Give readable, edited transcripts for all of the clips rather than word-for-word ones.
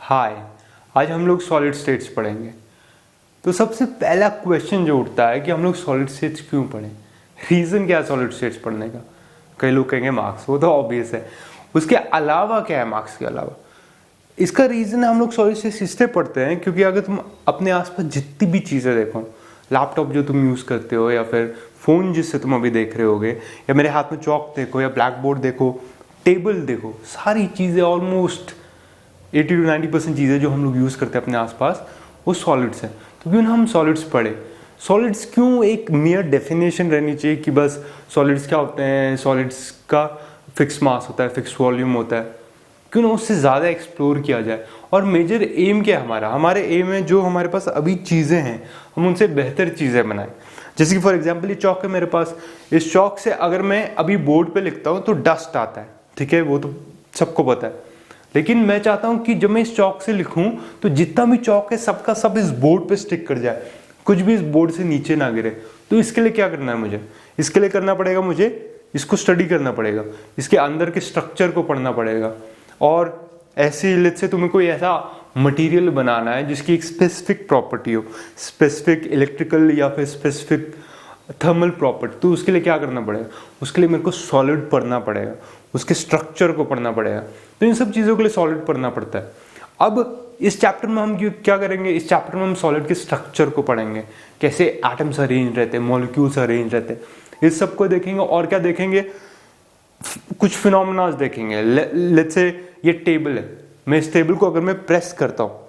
हाय, आज हम लोग सॉलिड स्टेट्स पढ़ेंगे। तो सबसे पहला क्वेश्चन जो उठता है कि हम लोग सॉलिड स्टेट्स क्यों पढ़ें, रीज़न क्या है सॉलिड स्टेट्स पढ़ने का। कई लोग कहेंगे मार्क्स, वो तो ऑब्वियस है। उसके अलावा क्या है मार्क्स के अलावा? इसका रीज़न हम लोग सॉलिड स्टेट्स इसलिए पढ़ते हैं क्योंकि अगर तुम अपने आसपास जितनी भी चीज़ें देखो, लैपटॉप जो तुम यूज़ करते हो या फिर फ़ोन जिससे तुम अभी देख रहे होगे, या मेरे हाथ में चॉक देखो या ब्लैक बोर्ड देखो, टेबल देखो, सारी चीज़ें ऑलमोस्ट 80 to 90% चीज़ें जो हम लोग यूज़ करते हैं अपने आसपास वो सॉलिड्स हैं। तो क्यों ना हम सॉलिड्स पढ़े। सॉलिड्स क्यों एक नियर डेफिनेशन रहनी चाहिए कि बस सॉलिड्स क्या होते हैं, सॉलिड्स का फिक्स मास होता है, फिक्स वॉल्यूम होता है। क्यों ना उससे ज़्यादा एक्सप्लोर किया जाए। और मेजर एम क्या है हमारे एम है जो हमारे पास अभी चीज़ें हैं हम उनसे बेहतर चीज़ें बनाएं। जैसे कि फॉर एग्जाम्पल ये चॉक है मेरे पास, इस चॉक से अगर मैं अभी बोर्ड पे लिखता हूँ तो डस्ट आता है, ठीक है, वो तो सबको पता है। लेकिन मैं चाहता हूं कि जब मैं इस चॉक से लिखूं तो जितना भी चॉक है सबका सब इस बोर्ड पे स्टिक कर जाए, कुछ भी इस बोर्ड से नीचे ना गिरे। तो इसके लिए क्या करना है मुझे? इसके लिए करना पड़ेगा मुझे इसको स्टडी करना पड़ेगा, इसके अंदर के स्ट्रक्चर को पढ़ना पड़ेगा। और ऐसी लेट से तुम्हें कोई ऐसा मटेरियल बनाना है जिसकी एक स्पेसिफिक प्रॉपर्टी हो, स्पेसिफिक इलेक्ट्रिकल या फिर स्पेसिफिक थर्मल प्रॉपर्टी। तो उसके लिए क्या करना पड़ेगा? उसके लिए मेरे को सॉलिड पढ़ना पड़ेगा, उसके स्ट्रक्चर को पढ़ना पड़ेगा। तो इन सब चीज़ों के लिए सॉलिड पढ़ना पड़ता है। अब इस चैप्टर में हम क्या करेंगे? इस चैप्टर में हम सॉलिड के स्ट्रक्चर को पढ़ेंगे, कैसे एटम्स अरेंज रहते हैं, मॉलिक्यूल्स अरेंज रहते हैं, इस सब को देखेंगे। और क्या देखेंगे? कुछ फिनोमेना देखेंगे। लेट्स से ये टेबल है, मैं इस टेबल को अगर मैं प्रेस करता हूँ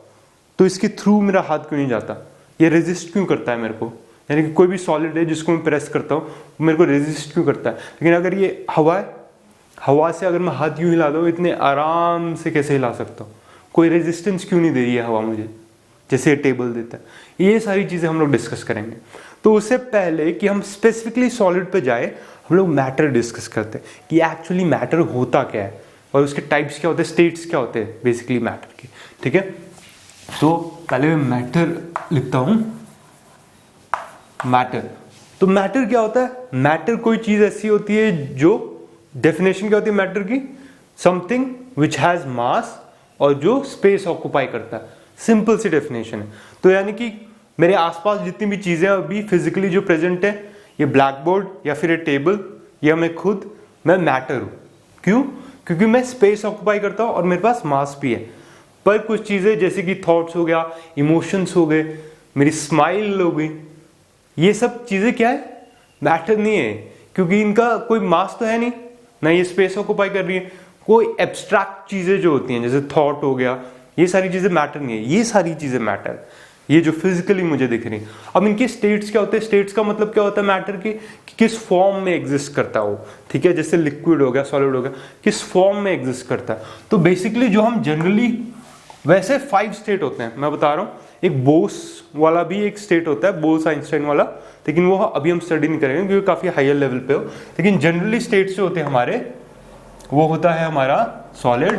तो इसके थ्रू मेरा हाथ क्यों नहीं जाता? ये रेजिस्ट क्यों करता है मेरे को? यानी कि कोई भी सॉलिड है जिसको मैं प्रेस करता हूँ मेरे को रेजिस्ट क्यों करता है? लेकिन अगर ये हवा है, हवा से अगर मैं हाथ यूं हिला दूँ इतने आराम से कैसे हिला सकता हूँ? कोई रेजिस्टेंस क्यों नहीं दे रही है हवा मुझे, जैसे ये टेबल देता है। ये सारी चीज़ें हम लोग डिस्कस करेंगे। तो उससे पहले कि हम स्पेसिफिकली सॉलिड पे जाए, हम लोग मैटर डिस्कस करते हैं कि एक्चुअली मैटर होता क्या है और उसके टाइप्स क्या होते हैं, स्टेट्स क्या होते हैं बेसिकली मैटर के। ठीक है, तो पहले मैं मैटर लिखता हूँ। मैटर, तो मैटर क्या होता है? मैटर कोई चीज ऐसी होती है जो, डेफिनेशन क्या होती है मैटर की? समथिंग विच हैज मास और जो स्पेस ऑक्यूपाई करता है। सिंपल सी डेफिनेशन है। तो यानी कि मेरे आसपास जितनी भी चीजें अभी फिजिकली जो प्रेजेंट है, ये ब्लैक बोर्ड या फिर ये टेबल या मैं खुद, मैं मैटर हूं। क्यों? क्योंकि मैं स्पेस ऑक्यूपाई करता हूं और मेरे पास मास भी है। पर कुछ चीजें जैसे कि थॉट्स हो गया, इमोशंस हो गए, मेरी स्माइल हो गई, ये सब चीजें क्या है? मैटर नहीं है, क्योंकि इनका कोई मास तो है नहीं, ना ये स्पेस ऑक्यूपाई कर रही है। कोई एब्स्ट्रैक्ट चीजें जो होती हैं जैसे थॉट हो गया, ये सारी चीजें मैटर नहीं है। ये सारी चीजें मैटर, ये जो फिजिकली मुझे दिख रही है। अब इनके स्टेट्स क्या होते हैं? स्टेट्स का मतलब क्या होता है मैटर की? कि किस फॉर्म में एग्जिस्ट करता हो। ठीक है, जैसे लिक्विड हो गया, सॉलिड हो गया, किस फॉर्म में एग्जिस्ट करता है। तो बेसिकली जो हम जनरली, वैसे 5 स्टेट होते हैं मैं बता रहा हूँ। एक बोस वाला भी एक स्टेट होता है, बोस आइंस्टाइन वाला, लेकिन वो अभी हम स्टडी नहीं करेंगे क्योंकि काफी हायर लेवल पे हो। लेकिन जनरली स्टेट्स जो होते हैं हमारे, वो होता है हमारा solid,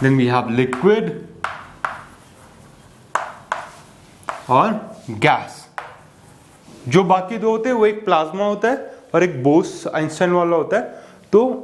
then we have liquid और गैस। जो बाकी दो होते हैं वो एक प्लाज्मा होता है और एक बोस आइंस्टाइन वाला होता है। तो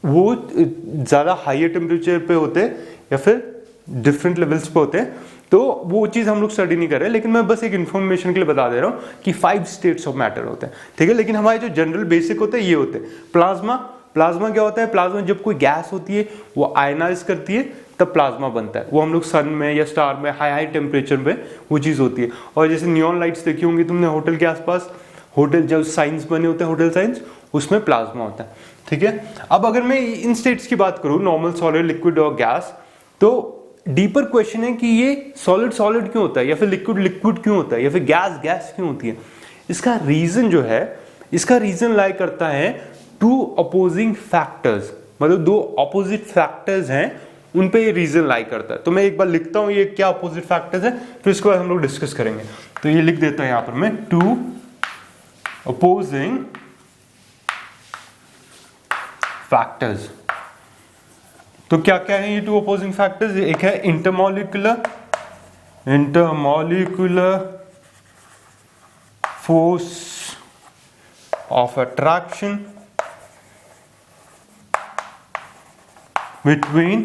वो ज्यादा हायर टेम्परेचर पे होते हैं या फिर डिफरेंट लेवल्स पे होते हैं। तो वो चीज हम लोग स्टडी नहीं कर रहे, लेकिन मैं बस एक इन्फॉर्मेशन के लिए बता दे रहा हूँ कि 5 स्टेट्स ऑफ मैटर होते हैं। ठीक है, लेकिन हमारे जो जनरल बेसिक होते हैं ये होते हैं। प्लाज्मा, प्लाज्मा क्या होता है? प्लाज्मा जब कोई गैस होती है वो आयनाइज करती है तब प्लाज्मा बनता है। वो हम लोग सन में या स्टार में हाई टेम्परेचर पे वो चीज होती है। और जैसे नियॉन लाइट्स देखी होंगी तुमने होटल के आसपास, होटल जब साइंस बने होते हैं, होटल साइंस, उसमें प्लाज्मा होता है। ठीक है, अब अगर मैं इन स्टेट्स की बात करूं, नॉर्मल, सॉलिड, लिक्विड और गैस, तो डीपर क्वेश्चन है कि ये सॉलिड सॉलिड क्यों होता है, या फिर लिक्विड लिक्विड क्यों होता है, या फिर गैस गैस क्यों होती है। इसका रीजन जो है, इसका रीजन लाई करता है 2 अपोजिंग फैक्टर्स, मतलब 2 अपोजिट फैक्टर्स हैं, उन पे ये रीजन लाई करता है। तो मैं एक बार लिखता हूं ये क्या अपोजिट फैक्टर्स है, फिर इसके बाद हम लोग डिस्कस करेंगे। तो ये लिख देता है यहां पर मैं, 2 अपोजिंग फैक्टर्स। तो क्या क्या है ये 2 अपोजिंग फैक्टर्स? एक है intermolecular force of attraction between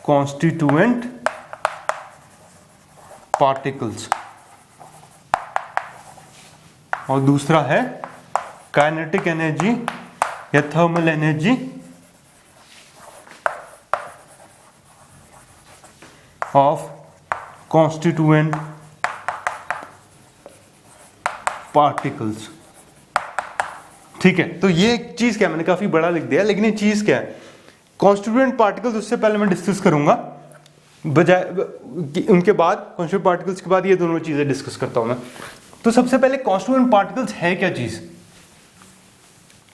constituent particles और दूसरा है काइनेटिक एनर्जी या thermal energy of constituent particles. ठीक है, तो ये चीज क्या है, मैंने काफी बड़ा लिख दिया, लेकिन ये चीज क्या है, कॉन्स्टिट्यूएंट पार्टिकल्स उससे पहले मैं डिस्कस करूंगा, बजाय उनके बाद कॉन्स्टिट्यूएंट पार्टिकल्स के बाद ये दोनों चीजें डिस्कस करता हूं मैं। तो सबसे पहले कॉन्स्टिट्यूएंट पार्टिकल्स है क्या चीज?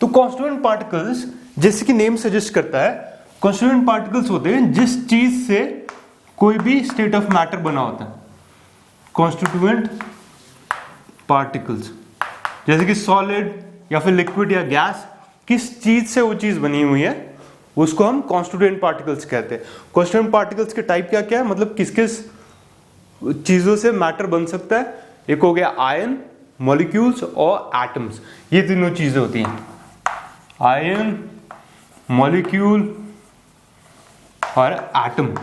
तो कॉन्स्टिट्यूएंट पार्टिकल्स जैसे कि नेम सजेस्ट करता है, कॉन्स्टिट्यूएंट पार्टिकल्स होते हैं जिस चीज से कोई भी स्टेट ऑफ मैटर बना होता है। कॉन्स्टिट्यूएंट पार्टिकल्स जैसे कि सॉलिड या फिर लिक्विड या गैस, किस चीज से वो चीज बनी हुई है उसको हम कॉन्स्टिट्यूएंट पार्टिकल्स कहते हैं। कॉन्स्टिट्यूएंट पार्टिकल्स के टाइप क्या क्या है, मतलब किस किस चीजों से मैटर बन सकता है। एक हो गया आयन, मॉलिक्यूल्स और एटम्स, ये तीनों चीजें होती हैं, आयन, मॉलिक्यूल और एटम।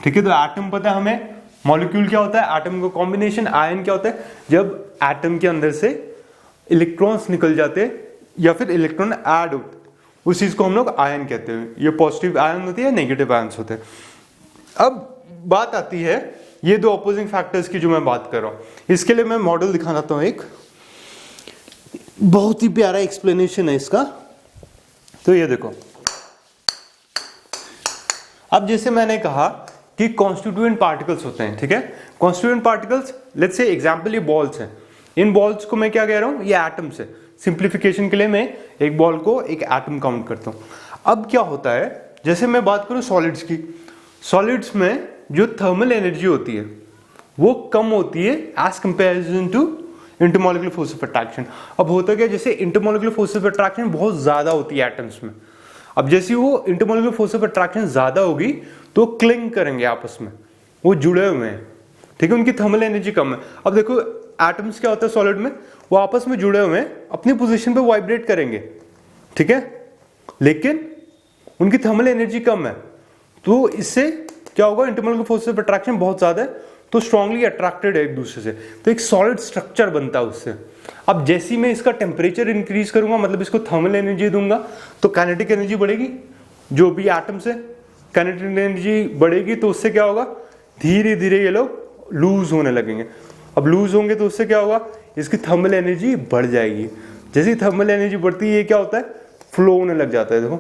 ठीक है, तो एटम पता है हमें, मॉलिक्यूल क्या होता है, एटम का कॉम्बिनेशन, आयन क्या होता है, जब एटम के अंदर से इलेक्ट्रॉन्स निकल जाते हैं या फिर इलेक्ट्रॉन ऐड होते, उस चीज को हम लोग आयन कहते हैं। ये पॉजिटिव आयन होती है, नेगेटिव आयन्स होते हैं। अब बात आती है ये दो अपोजिंग फैक्टर्स की जो मैं बात कर रहा हूं, इसके लिए मैं मॉडल दिखाना चाहता हूं, एक बहुत ही प्यारा एक्सप्लेनेशन है इसका। तो ये देखो, अब जैसे मैंने कहा कि कॉन्स्टिट्यूएंट पार्टिकल्स होते हैं, ठीक है, constituent particles, let's say example ये बॉल्स हैं, इन बॉल्स को मैं क्या कह रहा हूं, ये एटम्स है। सिंप्लीफिकेशन के लिए मैं एक बॉल को एक एटम काउंट करता हूं। अब क्या होता है, जैसे मैं बात करूं सॉलिड्स की, सॉलिड्स में जो थर्मल एनर्जी होती है वो कम होती है as comparison to intermolecular force of attraction. अब होता क्या, जैसे इंटरमॉलिक्यूलर फोर्स ऑफ अट्रैक्शन बहुत ज्यादा होती है एटम्स में, अब जैसे वो इंटरमॉलिक्यूलर फोर्स ऑफ अट्रैक्शन ज्यादा होगी तो क्लिंग करेंगे आपस में, वो जुड़े हुए हैं, ठीक है, उनकी थर्मल एनर्जी कम है। अब देखो एटम्स क्या होता है सॉलिड में, वो आपस में जुड़े हुए हैं, अपनी पोजीशन पे वाइब्रेट करेंगे, ठीक है, लेकिन उनकी थर्मल एनर्जी कम है, तो इससे क्या होगा, इंटरमॉलिक्यूलर फोर्स ऑफ अट्रैक्शन बहुत ज्यादा है, तो स्ट्रांगली अट्रैक्टेड है एक दूसरे से, तो एक सॉलिड स्ट्रक्चर बनता है उससे। अब जैसे मैं इसका टेम्परेचर इंक्रीज करूंगा, मतलब इसको थर्मल एनर्जी दूंगा, तो काइनेटिक एनर्जी बढ़ेगी, जो भी एटम्स है काइनेटिक एनर्जी बढ़ेगी, तो उससे क्या होगा, धीरे धीरे ये लोग लूज होने लगेंगे। अब लूज होंगे तो उससे क्या होगा, इसकी थर्मल एनर्जी बढ़ जाएगी। जैसे थर्मल एनर्जी बढ़ती है, ये क्या होता है, फ्लो होने लग जाता है। देखो,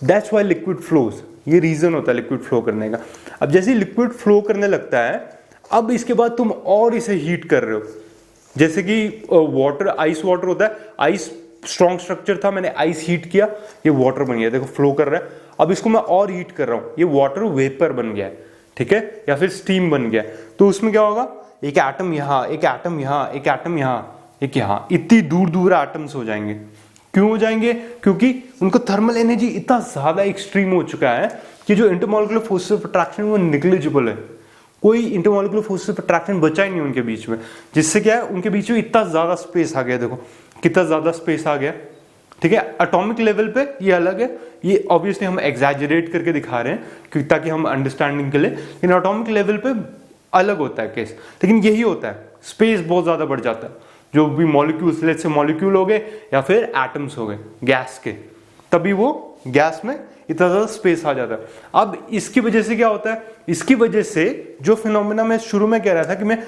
दैट्स व्हाई लिक्विड फ्लोज, ये रीजन होता है लिक्विड फ्लो करने का। अब जैसे लिक्विड फ्लो करने लगता है, अब इसके बाद तुम और इसे हीट कर रहे हो, जैसे कि वाटर, आइस वाटर होता है, आइस स्ट्रॉन्ग स्ट्रक्चर था, मैंने आइस हीट किया, ये वाटर बन गया, देखो फ्लो कर रहा है। अब इसको मैं और हीट कर रहा हूं, ये वाटर वेपर बन गया है, ठीक है, या फिर स्टीम बन गया। तो उसमें क्या होगा, एक एटम यहाँ, एक एटम यहाँ, एक एटम यहाँ, एक यहाँ, इतनी दूर दूर एटम्स हो जाएंगे। क्यों हो जाएंगे, क्योंकि उनको थर्मल एनर्जी इतना ज्यादा एक्सट्रीम हो चुका है कि जो इंटरमॉलिक्यूलर फोर्स ऑफ अट्रैक्शन वो निग्लिजिबल है, कोई इंटरमॉलिक्यूलर फोर्स ऑफ अट्रैक्शन बचा ही नहीं उनके बीच में, जिससे क्या है, उनके बीच में इतना ज्यादा स्पेस आ गया। देखो कितना ज्यादा स्पेस आ गया, ठीक है। एटॉमिक लेवल पे ये अलग है, ये ऑब्वियसली हम एग्जैजरेट करके दिखा रहे हैं क्योंकि ताकि हम अंडरस्टैंडिंग के लिए, लेकिन एटॉमिक लेवल पे अलग होता है केस। लेकिन यही होता है, स्पेस बहुत ज्यादा बढ़ जाता है, जो भी मॉलिक्यूल्स, लेट्स से मॉलिक्यूल हो गए या फिर एटम्स हो गए गैस के, तभी वो गैस में इतना ज्यादा स्पेस आ जाता है। अब इसकी वजह से क्या होता है, इसकी वजह से जो फिनोमेना मैं शुरू में कह रहा था कि मैं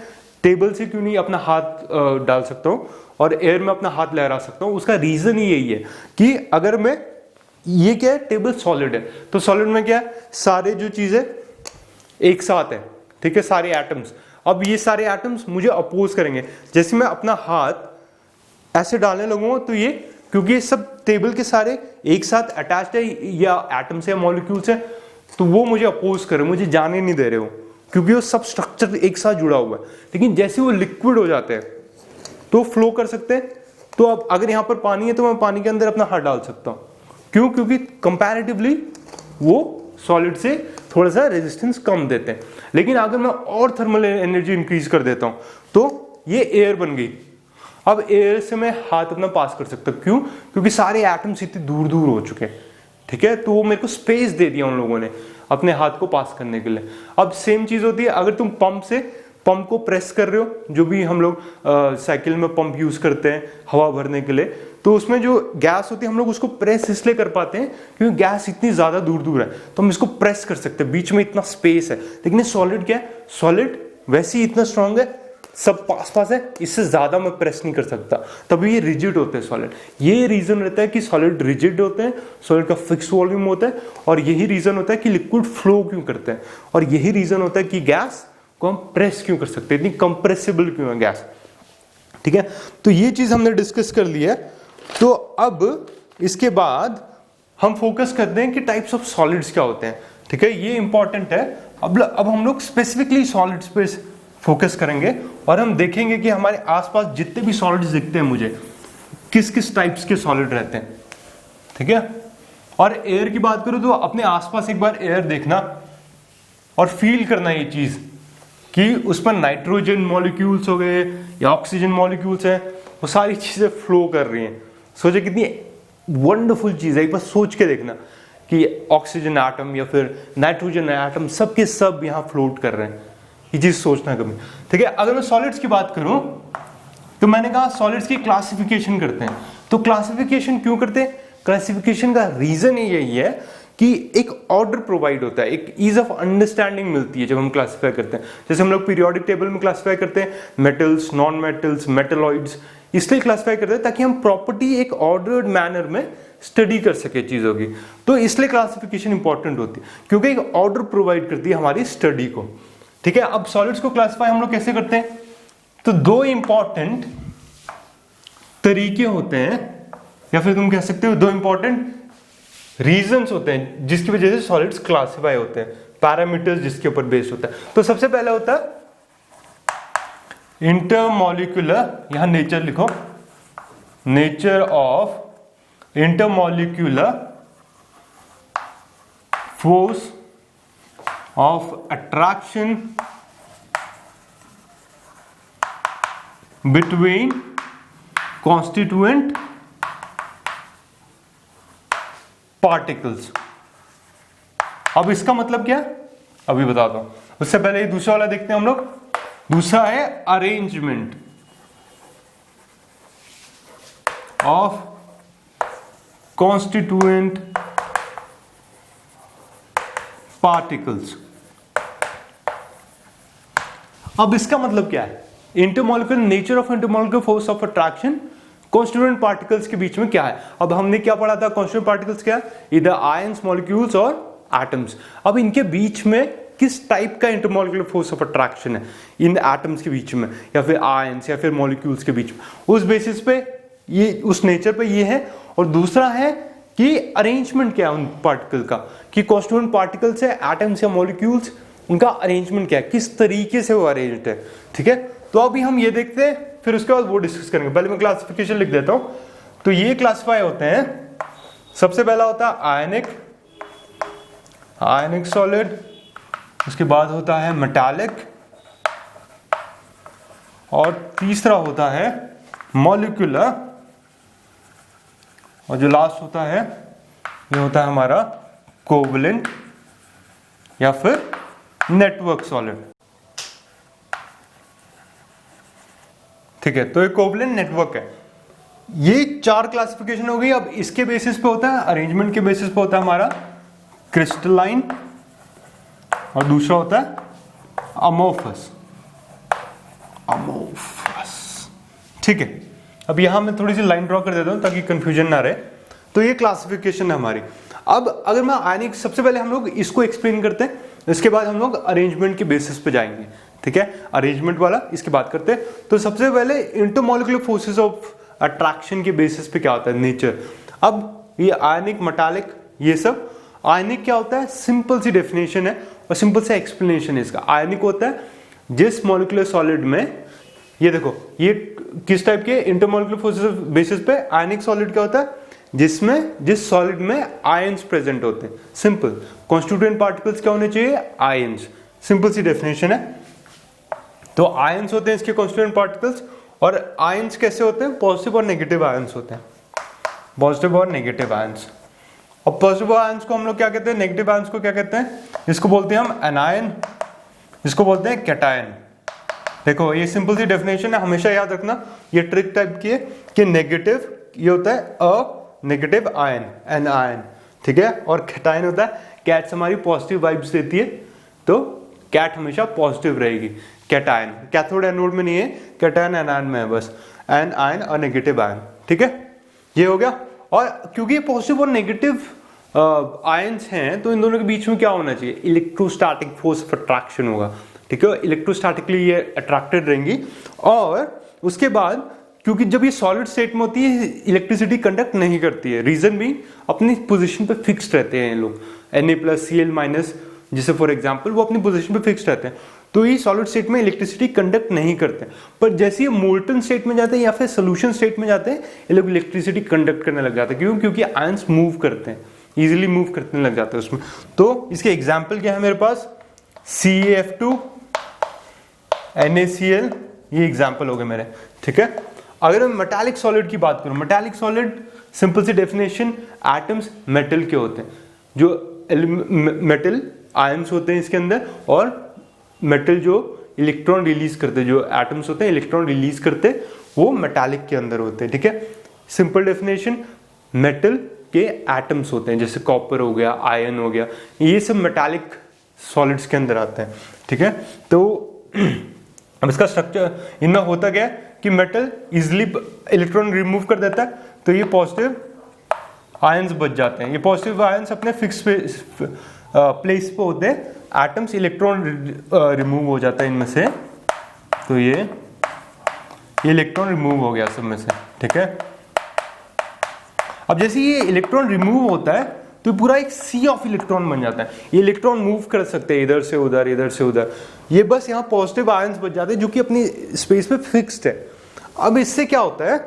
टेबल से क्यों नहीं अपना हाथ डाल सकता हूँ और एयर में अपना हाथ लहरा सकता हूँ, उसका रीजन ही यही है कि अगर मैं, ये क्या है, टेबल सॉलिड है, तो सॉलिड में क्या है, सारे जो चीजें एक साथ है, ठीक है, सारे एटम्स। अब ये सारे एटम्स मुझे अपोज करेंगे, जैसे मैं अपना हाथ ऐसे डालने लगूंगा तो ये, क्योंकि ये सब टेबल के सारे एक साथ अटैच्ड है या एटम से या मॉलिक्यूल से, तो वो मुझे अपोज करे, मुझे जाने नहीं दे रहे हो, क्योंकि वो सब स्ट्रक्चर एक साथ जुड़ा हुआ है। लेकिन जैसे वो लिक्विड हो जाते हैं तो फ्लो कर सकते हैं। तो अब अगर यहाँ पर पानी है तो मैं पानी के अंदर अपना हाथ डाल सकता हूँ, क्यों, क्योंकि कंपैरेटिवली वो सॉलिड से थोड़ा सा रेजिस्टेंस कम देते हैं। लेकिन अगर मैं और थर्मल एनर्जी इंक्रीज कर देता हूँ तो ये एयर बन गई। अब एयर से मैं हाथ अपना पास कर सकता हूँ, क्यों, क्योंकि सारे एटम्स इतने दूर दूर हो चुके हैं, ठीक है, तो वो मेरे को स्पेस दे दिया उन लोगों ने अपने हाथ को पास करने के लिए। अब सेम चीज होती है अगर तुम पंप को प्रेस कर रहे हो, जो भी हम लोग साइकिल में पंप यूज करते हैं हवा भरने के लिए, तो उसमें जो गैस होती है हम लोग उसको प्रेस इसलिए कर पाते हैं क्योंकि गैस इतनी ज्यादा दूर दूर है, तो हम इसको प्रेस कर सकते हैं, बीच में इतना स्पेस है। लेकिन सॉलिड क्या है, सॉलिड वैसे ही इतना स्ट्रांग है, सब पास पास है, इससे ज्यादा मैं प्रेस नहीं कर सकता, तभी ये रिजिड होते हैं सॉलिड। ये रीजन रहता है कि सॉलिड रिजिड होते हैं, सॉलिड का फिक्स वॉल्यूम होता है, और यही रीजन होता है कि लिक्विड फ्लो क्यों करते हैं, और यही रीजन होता है कि गैस को हम प्रेस क्यों कर सकते हैं, इतनी कंप्रेसिबल क्यों है गैस। ठीक है, तो ये चीज हमने डिस्कस कर ली है। तो अब इसके बाद हम फोकस करते हैं कि टाइप्स ऑफ सॉलिड्स क्या होते हैं। ठीक है, ये इंपॉर्टेंट है। अब हम लोग स्पेसिफिकली सॉलिड्स पे फोकस करेंगे और हम देखेंगे कि हमारे आसपास जितने भी सॉलिड्स दिखते हैं मुझे, किस किस टाइप्स के सॉलिड रहते हैं। ठीक है, और एयर की बात करूं तो अपने आसपास एक बार एयर देखना और फील करना ये चीज कि उस पर नाइट्रोजन मॉलिक्यूल्स हो गए या ऑक्सीजन मॉलिक्यूल्स हैं, वो सारी चीजें फ्लो कर रही हैं। सोचे कितनी वंडरफुल चीज है, एक बार सोच के देखना कि ऑक्सीजन एटम या फिर नाइट्रोजन एटम सब के सब यहाँ फ्लोट कर रहे हैं, ये चीज सोचना कभी। ठीक है, अगर मैं सॉलिड्स की बात करूं तो मैंने कहा सॉलिड्स की क्लासिफिकेशन करते हैं। तो क्लासिफिकेशन क्यों करते हैं, क्लासिफिकेशन का रीजन यही है कि एक ऑर्डर प्रोवाइड होता है, एक ईज ऑफ अंडरस्टैंडिंग मिलती है जब हम क्लासिफाई करते हैं। जैसे हम लोग पीरियोडिक टेबल में क्लासिफाई करते हैं मेटल्स, नॉन मेटल्स, मेटलॉइड्स, इसलिए क्लासिफाई करते हैं ताकि हम प्रॉपर्टी एक ऑर्डर्ड मैनर में स्टडी कर सके चीजों की। तो इसलिए क्लासिफिकेशन इंपॉर्टेंट होती है क्योंकि एक ऑर्डर प्रोवाइड करती है हमारी स्टडी को। ठीक है, अब सॉलिड्स को क्लासिफाई हम लोग कैसे करते हैं, तो दो इंपॉर्टेंट तरीके होते हैं, या फिर तुम कह सकते हो दो इंपॉर्टेंट रीजंस होते हैं जिसकी वजह से सॉलिड्स क्लासिफाई होते हैं, पैरामीटर्स जिसके ऊपर बेस्ड होता है। तो सबसे पहला होता है इंटरमॉलिक्यूलर, यहां नेचर लिखो, nature of intermolecular force of attraction between constituent particles. अब इसका मतलब क्या है अभी बताता हूं, उससे पहले दूसरा वाला देखते हैं हम लोग। दूसरा है अरेंजमेंट ऑफ कॉन्स्टिट्यूएंट पार्टिकल्स। अब इसका मतलब क्या है, intermolecular nature of intermolecular force of attraction constituent particles के बीच में क्या है। अब हमने क्या पढ़ा था, कॉन्स्टिट्यूएंट पार्टिकल्स क्या है, इधर आयंस, मॉलिक्यूल्स और एटम्स। अब इनके बीच में किस टाइप का इंटरमॉलिक्यूलर फोर्स ऑफ अट्रैक्शन है इन एटम्स के बीच में या फिर आयंस या फिर मॉलिक्यूल्स के बीच में, उस बेसिस पे ये, उस नेचर पे ये है। और दूसरा है कि अरेंजमेंट क्या है उन पार्टिकल का, कि कॉन्स्टिट्यूएंट पार्टिकल्स है, एटम्स या मॉलिक्यूल्स, उनका अरेंजमेंट क्या है, किस तरीके से वो अरेंज्ड है। ठीक है, तो अभी हम ये देखते हैं, फिर उसके बाद वो डिस्कस करेंगे। पहले मैं क्लासिफिकेशन लिख देता हूं। तो ये क्लासिफाई होते हैं, सबसे पहला होता है आयनिक सॉलिड, उसके बाद होता है मेटालिक, और तीसरा होता है मॉलिक्यूलर, और जो लास्ट होता है ये होता है हमारा कोवलेंट या फिर नेटवर्क सॉलिड। ठीक है, तो ये कोवलेंट नेटवर्क है। ये चार क्लासिफिकेशन हो गई। अब इसके बेसिस पे होता है, अरेंजमेंट के बेसिस पे होता है हमारा क्रिस्टलाइन, और दूसरा होता है अमोर्फस। ठीक है, अब यहां मैं थोड़ी सी लाइन ड्रॉ कर देता हूं ताकि कंफ्यूजन ना रहे। तो ये क्लासिफिकेशन है हमारी। अब अगर मैं आयनिक, सबसे पहले हम लोग इसको एक्सप्लेन करते हैं, इसके बाद हम लोग अरेंजमेंट के बेसिस पे जाएंगे। ठीक है, अरेंजमेंट वाला इसके बाद करते हैं। तो सबसे पहले इंटरमॉलिक्यूलर फोर्सेस ऑफ अट्रैक्शन के बेसिस पे क्या होता है, नेचर। अब ये आयनिक, मेटालिक, ये सब आयनिक क्या होता है, सिंपल सी डेफिनेशन है और सिंपल सा एक्सप्लेनेशन है इसका। आयनिक होता है जिस मॉलिक्यूलर सॉलिड में, ये देखो ये किस टाइप के इंटरमॉलिक्यूलर फोर्सेस बेसिस पे आयनिक सॉलिड क्या होता है, जिसमें जिस सॉलिड में आयंस प्रेजेंट होते हैं। सिंपल, कॉन्स्टिट्यूएंट पार्टिकल्स क्या होने चाहिए, आयंस। सिंपल सी डेफिनेशन है। तो आयंस होते हैं इसके कॉन्स्टिट्यूएंट पार्टिकल्स, और आयंस कैसे होते हैं, पॉजिटिव और नेगेटिव आयंस होते हैं, पॉजिटिव और नेगेटिव आयंस। और पॉजिटिव आयंस को हम लोग क्या कहते हैं, नेगेटिव आयंस को क्या कहते हैं, इसको बोलते हैं हम एनायन, इसको बोलते हैं कैटायन। देखो ये सिंपल सी डेफिनेशन है, हमेशा याद रखना, ये ट्रिक टाइप की है कि नेगेटिव ये होता है a negative ion, anion, ठीक है, और कैटायन होता है कैट्स हमारी पॉजिटिव वाइब्स देती है, तो कैट हमेशा पॉजिटिव रहेगी। कैटायन कैथोड एनोड में नहीं है, कैटायन एनायन में है बस, एन आयन और नेगेटिव आयन, ठीक है, ये हो गया। और क्योंकि ये पॉजिटिव और नेगेटिव आयंस हैं तो इन दोनों के बीच में क्या होना चाहिए, इलेक्ट्रोस्टैटिक फोर्स ऑफ अट्रैक्शन होगा, ठीक है, इलेक्ट्रोस्टैटिकली ये अट्रैक्टेड रहेंगी। और उसके बाद क्योंकि जब ये सॉलिड स्टेट में होती है इलेक्ट्रिसिटी कंडक्ट नहीं करती है, रीजन भी अपनी पोजीशन पे फिक्स्ड रहते हैं ये लोग, Na+Cl- जैसे फॉर एग्जांपल वो अपनी पोजीशन पे फिक्स्ड रहते हैं, तो ये सॉलिड स्टेट में इलेक्ट्रिसिटी कंडक्ट नहीं करते। पर जैसे ये मोल्टन स्टेट में जाते हैं या फिर सोल्यूशन स्टेट में जाते हैं, ये लोग इलेक्ट्रिसिटी कंडक्ट करने लग जाते हैं। क्यों? क्योंकि आयंस मूव करते हैं, इजीली मूव करने लग जाते हैं उसमें। तो इसके एग्जाम्पल क्या है मेरे पास, CaF2 NaCl, ये एग्जाम्पल हो गए मेरे, ठीक है। अगर मैं मेटालिक सॉलिड की बात करूं, मेटालिक सॉलिड सिंपल सी डेफिनेशन, एटम्स मेटल के होते हैं, जो मेटल आयंस होते हैं इसके अंदर, और मेटल जो इलेक्ट्रॉन रिलीज करते हैं, जो एटम्स होते हैं इलेक्ट्रॉन रिलीज करते हैं, वो मेटालिक के अंदर होते हैं, ठीक है। सिंपल डेफिनेशन, मेटल के एटम्स होते हैं, जैसे कॉपर हो गया, आयरन हो गया, ये सब मेटालिक सॉलिड्स के अंदर आते हैं, ठीक है। तो अब इसका स्ट्रक्चर इनमें होता क्या है कि मेटल इजिली इलेक्ट्रॉन रिमूव कर देता है, तो ये पॉजिटिव आयंस बच जाते हैं। ये पॉजिटिव आयंस अपने फिक्स प्लेस पे होते हैं, एटम्स इलेक्ट्रॉन रिमूव हो जाता है इनमें से, तो ये इलेक्ट्रॉन रिमूव हो गया सब में से, ठीक है। अब जैसे ये इलेक्ट्रॉन रिमूव होता है तो पूरा एक सी ऑफ इलेक्ट्रॉन बन जाता है, ये इलेक्ट्रॉन मूव कर सकते हैं इधर से उधर, इधर से उधर, ये बस यहाँ पॉजिटिव आयंस बच जाते हैं जो कि अपनी स्पेस पे फिक्स्ड है। अब इससे क्या होता है,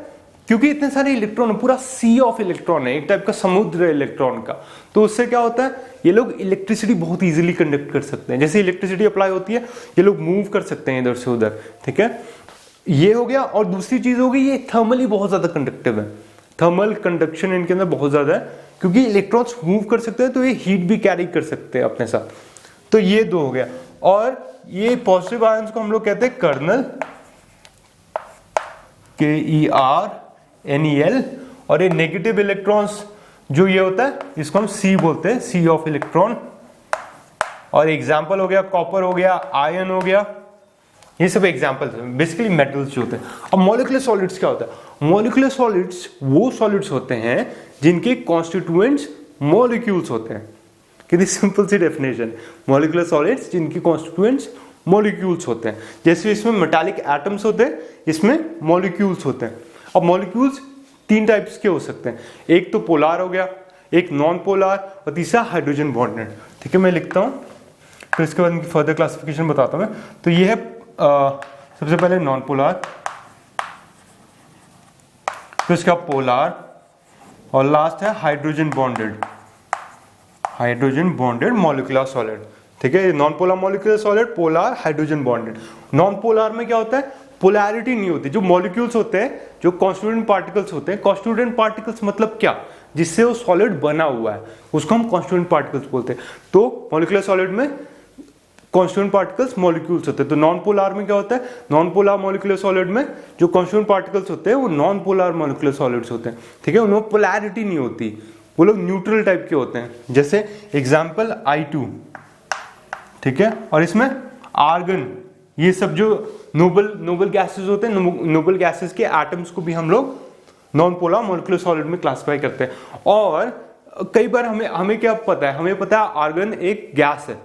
क्योंकि इतने सारे इलेक्ट्रॉन, पूरा सी ऑफ इलेक्ट्रॉन है, एक टाइप का समुद्र है इलेक्ट्रॉन का, तो उससे क्या होता है, ये लोग इलेक्ट्रिसिटी बहुत इजीली कंडक्ट कर सकते हैं। जैसे इलेक्ट्रिसिटी अप्लाई होती है, ये लोग मूव कर सकते हैं इधर से उधर, ठीक है, ये हो गया। और दूसरी चीज हो गई, ये थर्मली बहुत ज्यादा कंडक्टिव है, थर्मल कंडक्शन इनके अंदर बहुत ज्यादा है, क्योंकि इलेक्ट्रॉन्स मूव कर सकते हैं तो ये हीट भी कैरी कर सकते हैं अपने साथ। तो ये दो हो गया। और ये पॉजिटिव आयंस को हम लोग कहते हैं कर्नल, KERNEL, और ये नेगेटिव इलेक्ट्रॉन्स जो ये होता है इसको हम C बोलते हैं, C ऑफ इलेक्ट्रॉन। और एग्जाम्पल हो गया कॉपर हो गया, आयरन हो गया, ये सब एग्जाम्पल्स हैं, बेसिकली मेटल्स जो होते हैं। अब मॉलिक्यूलर सॉलिड्स क्या होता है, मॉलिक्यूलर सॉलिड्स वो सॉलिड्स होते हैं जिनके कॉन्स्टिट्यूएंट्स मॉलिक्यूल्स होते हैं। कितनी सिंपल सी डेफिनेशन, मॉलिक्यूलर सॉलिड्स जिनके कॉन्स्टिट्यूएंट्स मॉलिक्यूल्स होते हैं। जैसे इसमें मेटालिक एटम्स होते हैं, इसमें मॉलिक्यूल्स होते हैं। अब मॉलिक्यूल्स तीन टाइप्स के हो सकते हैं, एक तो पोलार हो गया, एक नॉन पोलार, और तीसरा हाइड्रोजन बॉन्डेड, ठीक है। मैं लिखता हूँ फिर इसके बाद फर्दर क्लासिफिकेशन बताता हूँ मैं। तो ये है सबसे पहले नॉन पोलार, फिर इसका पोलार, और लास्ट है hydrogen bonded, hydrogen bonded molecular solid, ठीक है। Non polar molecular solid, polar, hydrogen bonded. Non polar में क्या होता है, पोलैरिटी नहीं होती, जो मॉलिक्यूल्स होते हैं, जो कॉन्स्टिट्यूएंट पार्टिकल्स होते हैं, कॉन्स्टिट्यूएंट पार्टिकल्स मतलब क्या, जिससे वो सॉलिड बना हुआ है उसको हम कॉन्स्टिट्यूएंट पार्टिकल्स बोलते हैं। तो मॉलिक्यूलर सॉलिड में कॉन्स्टिट्यूएंट पार्टिकल्स मॉलिक्यूल्स होते हैं। तो नॉन पोलर में क्या होता है, नॉन पोलर मॉलिक्यूलर सॉलिड में जो कॉन्स्टिट्यूएंट पार्टिकल्स होते हैं वो नॉन पोलर मॉलिक्यूलर सॉलिड्स होते हैं, ठीक है। उनमें पोलैरिटी नहीं होती, वो लोग न्यूट्रल टाइप के होते हैं। जैसे एग्जाम्पल I2, ठीक है। और इसमें आर्गन, ये सब जो नोबल गैसेस होते हैं, नोबल गैसेस के एटम्स को भी हम लोग नॉन पोलर मॉलिक्यूलर सॉलिड में क्लासिफाई करते हैं। और कई बार हमें क्या पता है, हमें पता है आर्गन एक गैस है,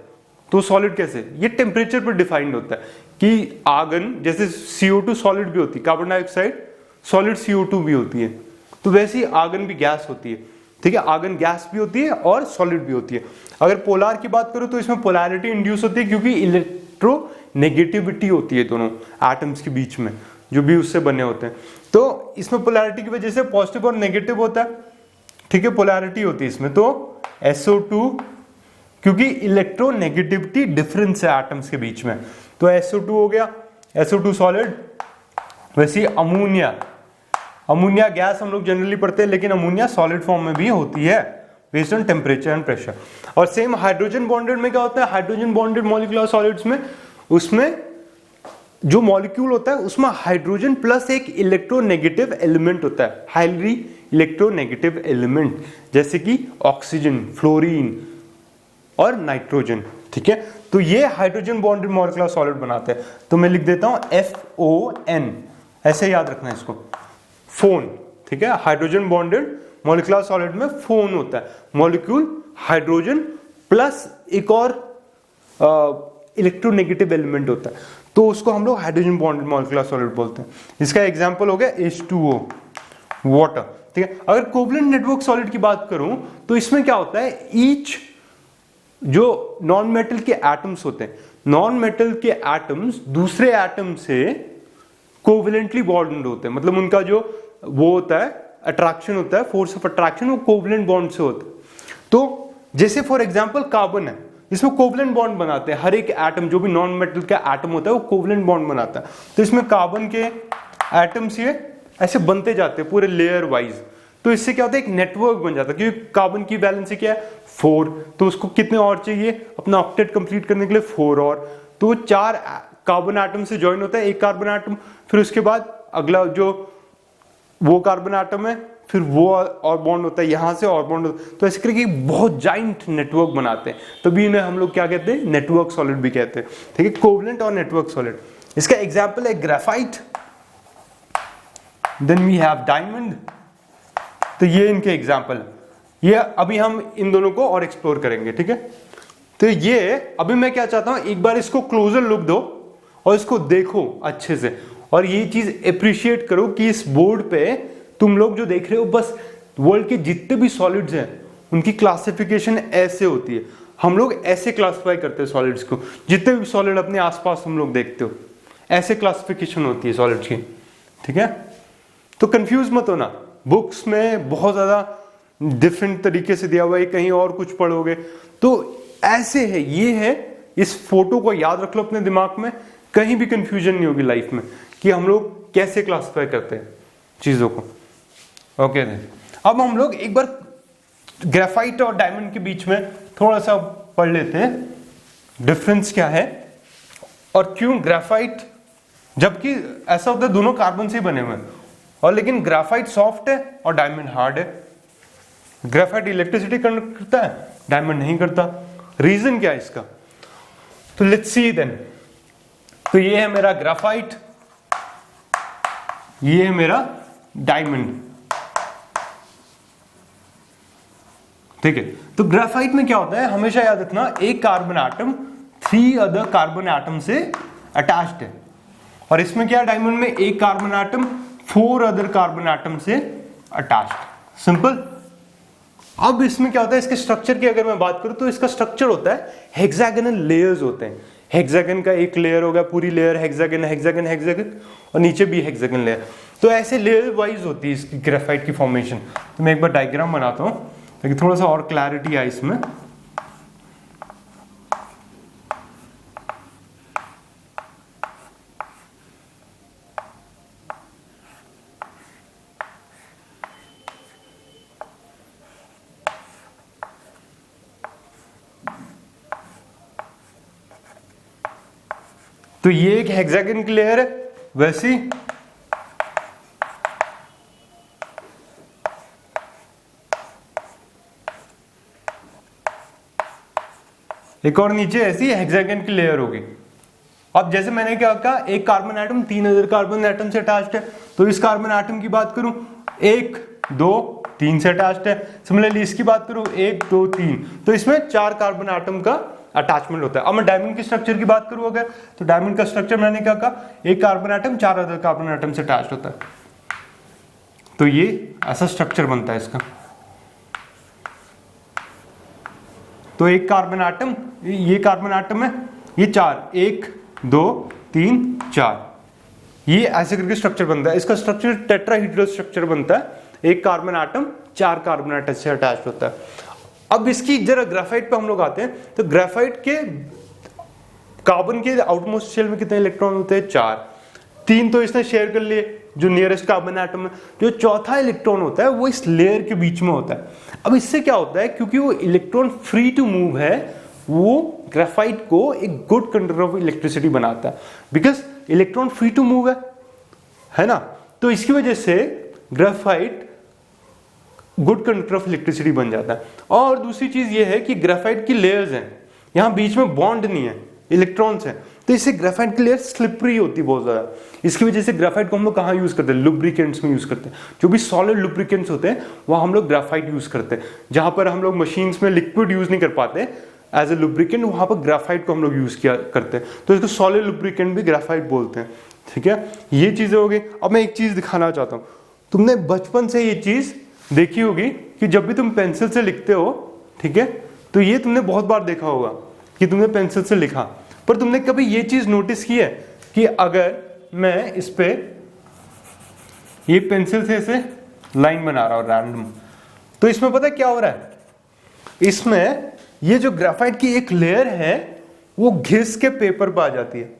तो सॉलिड कैसे, ये टेम्परेचर पर डिफाइंड होता है कि आर्गन, जैसे CO2 सॉलिड भी होती है, कार्बन डाइऑक्साइड सॉलिड CO2 भी होती है, तो वैसे ही आर्गन भी गैस होती है, ठीक है। आर्गन गैस भी होती है और सॉलिड भी होती है। अगर पोलार की बात करो तो इसमें पोलैरिटी इंड्यूस होती है, क्योंकि इलेक्ट्रोनेगेटिविटी होती है दोनों एटम्स के बीच में, जो भी उससे बने होते हैं। तो इसमें पोलैरिटी की वजह से पॉजिटिव और नेगेटिव होता है, ठीक है, पोलैरिटी होती है इसमें। तो SO2, क्योंकि इलेक्ट्रोनेगेटिविटी डिफरेंस है एटम्स के बीच में, तो SO2 हो गया, SO2 सॉलिड। वैसे अमोनिया, अमोनिया गैस हम लोग जनरली पढ़ते हैं, लेकिन अमोनिया सॉलिड फॉर्म में भी होती है, based on temperature and pressure. और सेम हाइड्रोजन बॉन्डेड में क्या होता है, हाइड्रोजन बॉन्डेड मॉलिक्यूलर सॉलिड्स में उसमें जो मॉलिक्यूल होता है उसमें हाइड्रोजन प्लस एक इलेक्ट्रोनेगेटिव एलिमेंट होता है, हाईली इलेक्ट्रोनेगेटिव एलिमेंट, जैसे कि ऑक्सीजन, फ्लोरीन और नाइट्रोजन। ठीक है, तो ये हाइड्रोजन बॉन्डेड मॉलिक्यूलर सॉलिड बनाते हैं। तो मैं लिख देता हूं FON, ऐसे याद रखना है इसको, फोन। ठीक है, हाइड्रोजन बॉन्डेड मॉलिक्यूलर सॉलिड में फोन होता है, मॉलिक्यूल हाइड्रोजन प्लस एक और इलेक्ट्रोनेगेटिव एलिमेंट होता है, तो उसको हम लोग हाइड्रोजन बॉन्डेड मॉलिक्यूलर सॉलिड बोलते हैं। इसका एग्जांपल हो गया H2O, वाटर। ठीक है, अगर कोवलेंट नेटवर्क सॉलिड की बात करूं तो इसमें क्या होता है, ईच जो नॉन मेटल के एटम्स होते हैं, नॉन मेटल के एटम्स दूसरे एटम से कोवलेंटली बॉन्ड होते हैं, मतलब उनका जो वो होता है अट्रैक्शन होता है, फोर्स ऑफ अट्रैक्शन, वो कोवलेंट बॉन्ड से होता है। तो जैसे फॉर एग्जांपल कार्बन है, इसमें कोवलेंट बॉन्ड बनाते हैं, हर एक एटम जो भी नॉन मेटल का एटम होता है वो कोवलेंट बॉन्ड बनाता है। तो इसमें कार्बन के एटम्स ये ऐसे बनते जाते हैं पूरे लेयर वाइज, तो इससे क्या होता है, एक नेटवर्क बन जाता है, क्योंकि कार्बन की वैलेंसी क्या है 4, तो उसको कितने और चाहिए अपना ऑक्टेट कंप्लीट करने के लिए, 4 और, तो 4 कार्बन एटम से ज्वाइन होता है एक कार्बन एटम, फिर उसके बाद अगला जो वो कार्बन एटम है, फिर वो और बॉन्ड होता है, यहां से और बॉन्ड होता है, तो ऐसे करके बहुत जाइंट नेटवर्क बनाते हैं, तभी इन्हें हम लोग क्या कहते हैं, नेटवर्क सॉलिड भी कहते हैं। ठीक है, कोवलेंट और नेटवर्क सॉलिड। इसका एग्जांपल है graphite, then we have diamond, तो ये इनके एग्जांपल है। ये अभी हम इन दोनों को और एक्सप्लोर करेंगे। ठीक है, तो ये अभी मैं क्या चाहता हूं, एक बार इसको क्लोजर लुक दो और इसको देखो अच्छे से, और ये चीज अप्रिशिएट करो कि इस बोर्ड पे तुम लोग जो देख रहे हो, बस वर्ल्ड के जितने भी सॉलिड्स हैं उनकी क्लासिफिकेशन ऐसे होती है, हम लोग ऐसे क्लासिफाई करते हैं सॉलिड्स को, जितने भी सॉलिड अपने आसपास तुम लोग देखते हो ऐसे क्लासिफिकेशन होती है सॉलिड्स की। ठीक है, तो कंफ्यूज मत होना, बुक्स में बहुत ज्यादा डिफरेंट तरीके से दिया हुआ है, कहीं और कुछ पढ़ोगे तो ऐसे है, ये है, इस फोटो को याद रख लो अपने दिमाग में, कहीं भी कंफ्यूजन नहीं होगी लाइफ में कि हम लोग कैसे क्लासिफाई करते हैं चीजों को। ओके, अब हम लोग एक बार ग्रेफाइट और डायमंड के बीच में थोड़ा सा पढ़ लेते हैं डिफरेंस क्या है और क्यों ग्रेफाइट, जबकि ऐसा होता है दोनों कार्बन से बने हुए हैं, और लेकिन ग्रेफाइट सॉफ्ट है और डायमंड हार्ड है। ग्रेफाइट इलेक्ट्रिसिटी कंडक्ट करता है, डायमंड नहीं करता। रीजन क्या है इसका, तो लेट्स सी देन। तो ये है मेरा ग्रेफाइट, ये है मेरा डायमंड। ठीक है, तो ग्रेफाइट में क्या होता है, हमेशा याद रखना, एक carbon atom 3 other carbon atom से अटैच्ड है, और इसमें क्या, डायमंड में एक carbon atom 4 other carbon atom से अटैच्ड। सिंपल। अब इसमें क्या होता है, इसके स्ट्रक्चर की अगर मैं बात करूं तो इसका स्ट्रक्चर होता है हेक्सागोनल लेयर्स होते हैं। हेक्सागन का एक लेयर होगा, पूरी लेयर हेक्सागन हेक्सागन हेक्सागन, और नीचे भी हेक्सागन लेयर, तो ऐसे लेयर वाइज होती है इसकी ग्रेफाइट की फॉर्मेशन। तो मैं एक बार डायग्राम बनाता हूं ताकि थोड़ा सा और क्लैरिटी आए इसमें। तो ये एक हेक्सागन की लेयर है, वैसी एक और नीचे ऐसी हेक्सागन की लेयर होगी। अब जैसे मैंने क्या कहा, एक carbon atom 3 other carbon atom से अटैच्ड है, तो इस कार्बन एटम की बात करूं 1 2 3 से अटैच्ड है। सिमिलरली इसकी बात करूं 1 2 3, तो इसमें 4 कार्बन एटम का अटैचमेंट होता है। अब मैं डायमंड की स्ट्रक्चर की बात करूं अगर, तो डायमंड का स्ट्रक्चर मैंने क्या कहा, एक carbon atom 4 other carbon atom से अटैच्ड होता है, तो ये ऐसा स्ट्रक्चर बनता है इसका। तो एक कार्बन एटम, ये कार्बन एटम है, ये 4 1 2 3 4, ये ऐसे करके स्ट्रक्चर बनता है। इसका स्ट्रक्चर टेट्राहेड्रल स्ट्रक्चर बनता है, एक कार्बन एटम 4 कार्बन एटम से अटैच्ड होता है। अब इसकी जरा ग्रेफाइट पे हम लोग आते हैं, तो ग्रेफाइट के कार्बन के आउटमोस्ट शेल में कितने इलेक्ट्रॉन होते हैं, 4, 3 तो इसने शेयर कर लिए जो नियरेस्ट कार्बन एटम है, जो चौथा इलेक्ट्रॉन होता है वो इस लेयर के बीच में होता है। अब इससे क्या होता है, क्योंकि वो इलेक्ट्रॉन फ्री टू मूव है, वो ग्रेफाइट को एक गुड कंडक्टर ऑफ इलेक्ट्रिसिटी बनाता है, because electron free to move है ना। तो इसकी वजह से graphite good conductor of electricity बन जाता है। और दूसरी चीज ये है कि ग्रेफाइट की लेयर्स हैं, यहाँ बीच में बॉन्ड नहीं है, इलेक्ट्रॉन्स हैं, तो इससे ग्रेफाइट की लेयर स्लिपरी होती है बहुत ज्यादा। इसकी वजह से ग्रेफाइट को हम लोग कहाँ यूज करते हैं, लुब्रिकेंट्स में यूज करते हैं। जो भी सॉलिड लुब्रिकेंट्स होते हैं वहाँ हम लोग ग्रेफाइट यूज करते हैं। जहां पर हम लोग मशीन्स में लिक्विड यूज नहीं कर पाते एज ए लुब्रिकेंट, वहां पर ग्रेफाइट को हम लोग यूज किया करते हैं, तो इसको सॉलिड लुब्रिकेंट भी ग्रेफाइट बोलते हैं। ठीक है, ये चीजें हो गई। अब मैं एक चीज दिखाना चाहता हूँ, तुमने बचपन से ये चीज देखी होगी कि जब भी तुम पेंसिल से लिखते हो, ठीक है, तो ये तुमने बहुत बार देखा होगा कि तुमने पेंसिल से लिखा, पर तुमने कभी ये चीज नोटिस की है कि अगर मैं इस पे ये पेंसिल से ऐसे लाइन बना रहा हूं रैंडम, तो इसमें पता है क्या हो रहा है, इसमें ये जो ग्रेफाइट की एक लेयर है वो घिस के पेपर पे आ जाती है।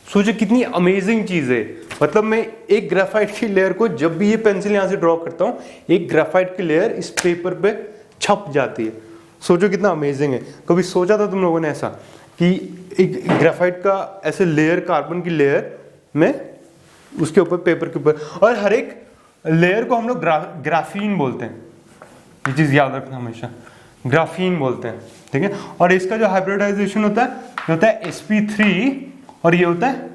सोचो कितनी अमेजिंग चीज है। मतलब मैं एक ग्रेफाइट की लेयर को, जब भी ये पेंसिल यहां से ड्रॉ करता हूं, एक ग्रेफाइट की लेयर इस पेपर पे छप जाती है। सोचो कितना अमेजिंग है। कभी सोचा था तुम लोगों ने ऐसा कि एक ग्रेफाइट का ऐसे लेयर, कार्बन की लेयर में उसके ऊपर पेपर के ऊपर, और हर एक लेयर को हम लोग ग्राफीन बोलते हैं। ये चीज याद रखना हमेशा, ग्राफीन बोलते हैं। ठीक है, और इसका जो हाइब्रिडाइजेशन होता है ये होता है sp3 और ये होता है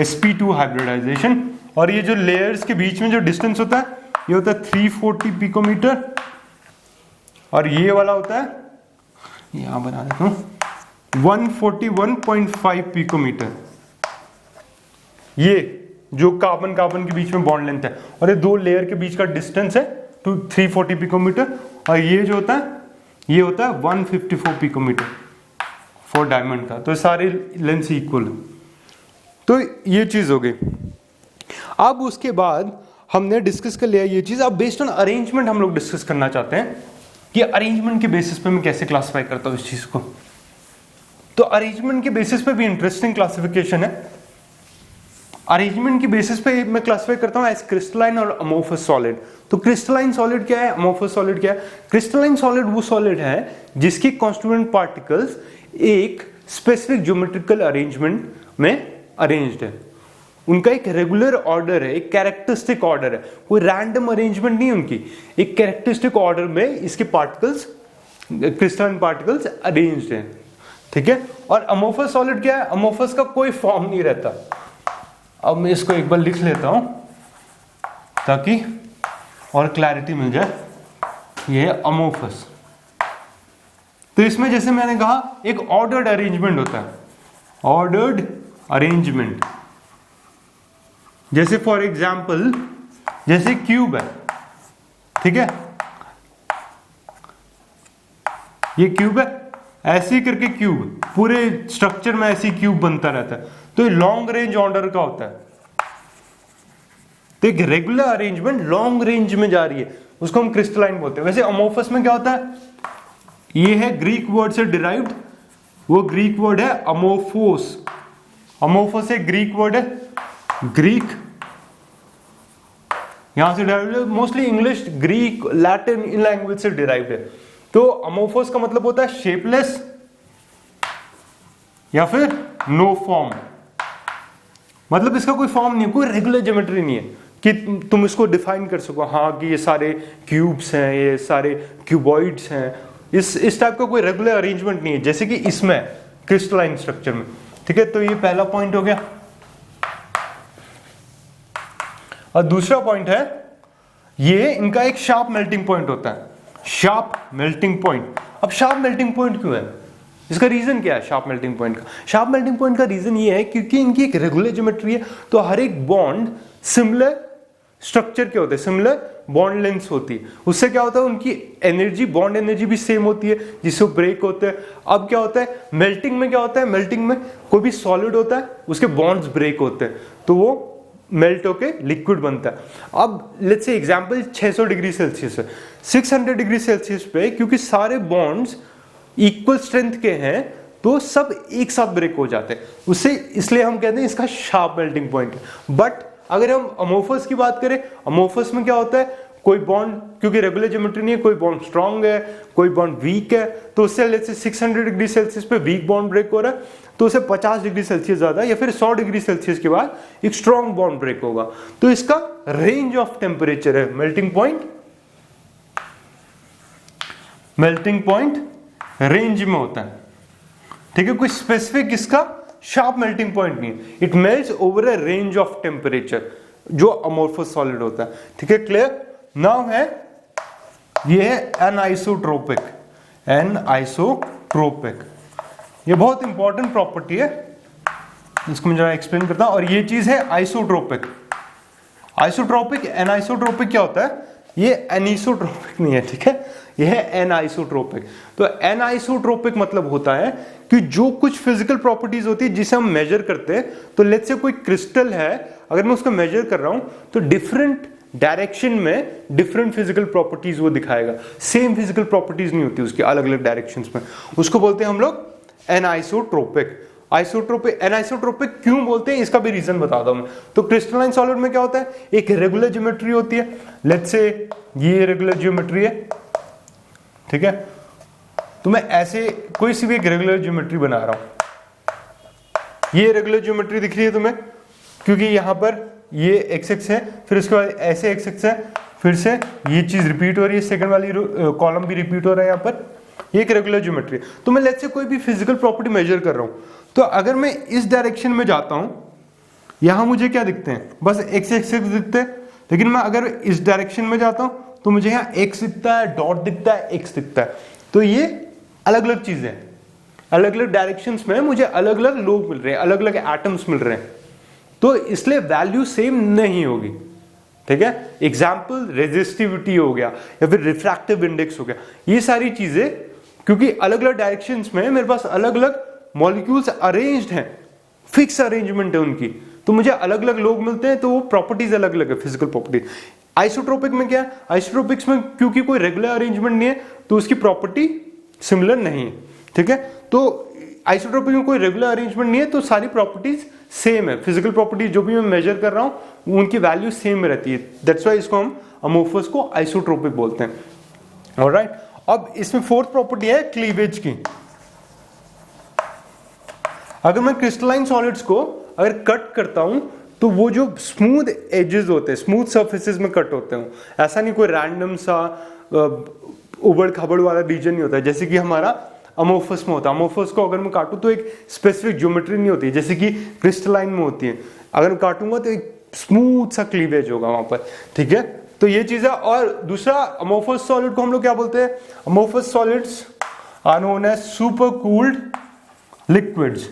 sp2 हाइब्रिडाइजेशन। और ये जो लेयर्स के बीच में जो डिस्टेंस होता है ये होता है 340 पिकोमीटर, और ये वाला होता है, यहां बना देता हूं, 141.5 पिकोमीटर। ये जो कार्बन कार्बन के बीच में बॉन्ड लेंथ है, और ये दो लेयर के बीच का डिस्टेंस है 340 पिकोमीटर, और ये जो होता है ये होता है 154 पिकोमीटर फॉर डायमंड का। तो सारे लेंथ इक्वल है। तो ये चीज हो गई। अब उसके बाद हमने डिस्कस कर लिया ये चीज। अब बेस्ड ऑन अरेंजमेंट हम लोग डिस्कस करना चाहते हैं कि अरेंजमेंट के बेसिस पे मैं कैसे क्लासिफाई करता हूं इस चीज को। तो अरेंजमेंट के बेसिस पे भी इंटरेस्टिंग क्लासिफिकेशन है। अरेंजमेंट की बेसिस पे मैं क्लासिफाई करता हूं एज क्रिस्टलाइन और अमोर्फस सॉलिड। तो क्रिस्टलाइन सॉलिड क्या है, अमोर्फस सॉलिड क्या है? क्रिस्टलाइन सॉलिड वो सॉलिड है जिसकी कॉन्स्टिट्यूएंट पार्टिकल्स एक स्पेसिफिक ज्योमेट्रिकल अरेंजमेंट में अरेंज्ड है। उनका एक रेगुलर ऑर्डर है, एक कैरेक्टरिस्टिक ऑर्डर है, कोई रैंडम अरेंजमेंट नहीं उनकी, एक कैरेक्टरिस्टिक ऑर्डर में इसके पार्टिकल्स, क्रिस्टलाइन पार्टिकल्स अरेंज्ड हैं। ठीक है, और अमोर्फस सॉलिड क्या है? अमोर्फस का कोई फॉर्म नहीं रहता। अब मैं इसको एक बार लिख लेता हूं ताकि और क्लैरिटी मिल जाए। ये है अमोर्फस। तो इसमें जैसे मैंने कहा एक ऑर्डर्ड अरेंजमेंट होता है, ऑर्डर्ड अरेंजमेंट। जैसे फॉर एग्जांपल जैसे क्यूब है, ठीक है, ये क्यूब है, ऐसे ही करके क्यूब पूरे स्ट्रक्चर में ऐसे ही क्यूब बनता रहता है। तो ये लॉन्ग रेंज ऑर्डर का होता है। तो एक रेगुलर अरेंजमेंट लॉन्ग रेंज में जा रही है, उसको हम क्रिस्टलाइन बोलते हैं। वैसे अमोर्फस में क्या होता है? ये है ग्रीक वर्ड से डिराइव्ड, वो ग्रीक वर्ड है अमोर्फोस। अमोर्फोस एक ग्रीक वर्ड है, ग्रीक यहां से डिराइव्ड है, mostly English, Greek, Latin in language से डिराइव्ड है। तो अमोर्फोस का मतलब होता है शेपलेस या फिर नो फॉर्म। मतलब इसका कोई फॉर्म नहीं है, कोई रेगुलर ज्योमेट्री नहीं है कि तुम इसको डिफाइन कर सको, हाँ कि ये सारे क्यूब्स हैं, ये सारे क्यूबॉइड्स हैं। इस टाइप का कोई रेगुलर अरेंजमेंट नहीं है जैसे कि इसमें क्रिस्टलाइन स्ट्रक्चर में। ठीक है, तो ये पहला पॉइंट हो गया। और दूसरा पॉइंट है ये इनका एक शार्प मेल्टिंग पॉइंट होता है, शार्प मेल्टिंग पॉइंट। अब शार्प मेल्टिंग पॉइंट क्यों है? इसका रीजन क्या है शार्प मेल्टिंग पॉइंट का? शार्प मेल्टिंग पॉइंट का रीजन ये है क्योंकि इनकी एक रेगुलर ज्योमेट्री है, तो हर एक बॉन्ड सिमिलर स्ट्रक्चर के होते हैं, सिमिलर बॉन्ड लेंथ होती है। उससे क्या होता है, उनकी एनर्जी, बॉन्ड एनर्जी भी सेम होती है, जिससे ब्रेक होते हैं। अब क्या होता है मेल्टिंग में? क्या होता है मेल्टिंग में? कोई भी सॉलिड होता है, उसके बॉन्ड्स ब्रेक होते हैं, तो वो मेल्ट होके लिक्विड बनता है। अब let's say example 600 degree Celsius है, 600 डिग्री सेल्सियस पे क्योंकि सारे बॉन्ड्स इक्वल स्ट्रेंथ के हैं तो सब एक साथ ब्रेक हो जाते हैं उससे, इसलिए हम कहते हैं इसका शार्प मेल्टिंग पॉइंट है। बट अगर हम अमोर्फस की बात करें, अमोर्फस में क्या होता है, कोई बॉन्ड क्योंकि रेगुलर ज्योमेट्री नहीं है, कोई बॉन्ड स्ट्रांग है, कोई बॉन्ड वीक है, तो उससे लेट्स से 600 डिग्री सेल्सियस पे वीक बॉन्ड ब्रेक हो रहा है, तो उसे 50 डिग्री सेल्सियस ज्यादा या फिर 100 डिग्री सेल्सियस के बाद एक स्ट्रांग बॉन्ड ब्रेक होगा। तो इसका रेंज ऑफ टेम्परेचर है मेल्टिंग पॉइंट रेंज में होता है, ठीक है। कोई स्पेसिफिक इसका शार्प मेल्टिंग पॉइंट नहीं है, it melts over a range of temperature जो अमोर्फस सॉलिड होता है, ठीक है। क्लियर? नाउ है ये है एनआइसोट्रोपिक। ये बहुत इंपॉर्टेंट प्रॉपर्टी है, इसको मैं जरा एक्सप्लेन करता हूं। और ये चीज है आइसोट्रोपिक। एनआइसोट्रोपिक क्या होता है, ये एनिसोट्रोपिक नहीं है, ठीक है, ये है एनआइसोट्रोपिक। तो एनआइसोट्रोपिक मतलब होता है कि जो कुछ फिजिकल प्रॉपर्टीज होती है जिसे हम मेजर करते हैं, तो लेट्स से कोई क्रिस्टल है, अगर मैं उसको मेजर कर रहा हूं तो डिफरेंट डायरेक्शन में डिफरेंट फिजिकल प्रॉपर्टीज वो दिखाएगा, सेम फिजिकल प्रॉपर्टीज नहीं होती उसकी, अलग अलग डायरेक्शंस में। उसको बोलते हैं हम लोग एनआइसोट्रोपिक। एनआइसोट्रोपिक क्यों बोलते हैं इसका भी रीजन बताता हूं मैं। तो क्रिस्टलाइन सॉलिड में क्या होता है, एक रेगुलर ज्योमेट्री होती है, लेट्स से ये रेगुलर ज्योमेट्री है, ठीक है। तो मैं ऐसे कोई सी भी एक रेगुलर ज्योमेट्री बना रहा हूं, ये रेगुलर ज्योमेट्री दिख रही है तुम्हें, क्योंकि यहां पर ये एक्स एक्स है, फिर उसके बाद ऐसे एक्स एक्स है, फिर से ये चीज रिपीट हो रही है, सेकंड वाली कॉलम भी रिपीट हो रहा है, यहां पर ये एक रेगुलर ज्योमेट्री। तो मैं लेट्स से कोई भी फिजिकल प्रॉपर्टी मेजर कर रहा हूं, तो अगर मैं इस डायरेक्शन में जाता हूं, यहां मुझे क्या दिखते हैं, बस एक्स एक्स एक्स दिखते हैं। लेकिन मैं अगर इस डायरेक्शन में जाता हूं तो मुझे यहाँ एक्स दिखता है, डॉट दिखता है, एक्स दिखता है। तो ये अलग अलग चीजें हैं, अलग अलग डायरेक्शंस में मुझे अलग अलग लोग मिल रहे हैं, अलग अलग एटम्स मिल रहे हैं, तो इसलिए वैल्यू सेम नहीं होगी, ठीक है। एग्जाम्पल रेजिस्टिविटी हो गया या फिर रिफ्रैक्टिव इंडेक्स हो गया, ये सारी चीजें क्योंकि अलग अलग डायरेक्शंस में मेरे पास अलग अलग मॉलिक्यूल्स अरेंज्ड हैं, फिक्स अरेंजमेंट है उनकी, तो मुझे अलग अलग लोग मिलते हैं, तो वो प्रॉपर्टीज अलग अलग है, फिजिकल प्रॉपर्टीज। आइसोट्रोपिक में क्या है, आइसोट्रोपिक्स में क्योंकि कोई रेगुलर अरेंजमेंट नहीं है तो उसकी प्रॉपर्टी सिमिलर नहीं है, ठीक है। तो आइसोट्रोपिक में कोई रेगुलर अरेंजमेंट नहीं है तो सारी प्रॉपर्टीज सेम है, फिजिकल प्रॉपर्टीज जो भी मैं मेजर कर रहा हूं उनकी वैल्यू सेम में रहती है, दैट्स व्हाई इसको हम अमोर्फस को आइसोट्रोपिक बोलते हैं। ऑलराइट, अब इसमें फोर्थ प्रॉपर्टी है क्लीवेज की। अगर मैं क्रिस्टलाइन सॉलिड्स को अगर कट करता हूं तो वो जो स्मूथ एजेस होते हैं, स्मूथ सर्फेसेस में कट होते हैं, ऐसा नहीं कोई रैंडम सा उबड़ खाबड़ वाला रीजन नहीं होता है जैसे कि हमारा अमोर्फस में होता है। अमोर्फस को अगर मैं काटूं तो एक स्पेसिफिक ज्योमेट्री नहीं होती जैसे कि क्रिस्टलाइन में होती है, अगर मैं काटूंगा तो एक स्मूथ सा क्लीवेज होगा वहां पर, ठीक है। तो ये चीज है। और दूसरा, अमोर्फस सॉलिड को हम लोग क्या बोलते हैं, amorphous solids are known as super cooled liquids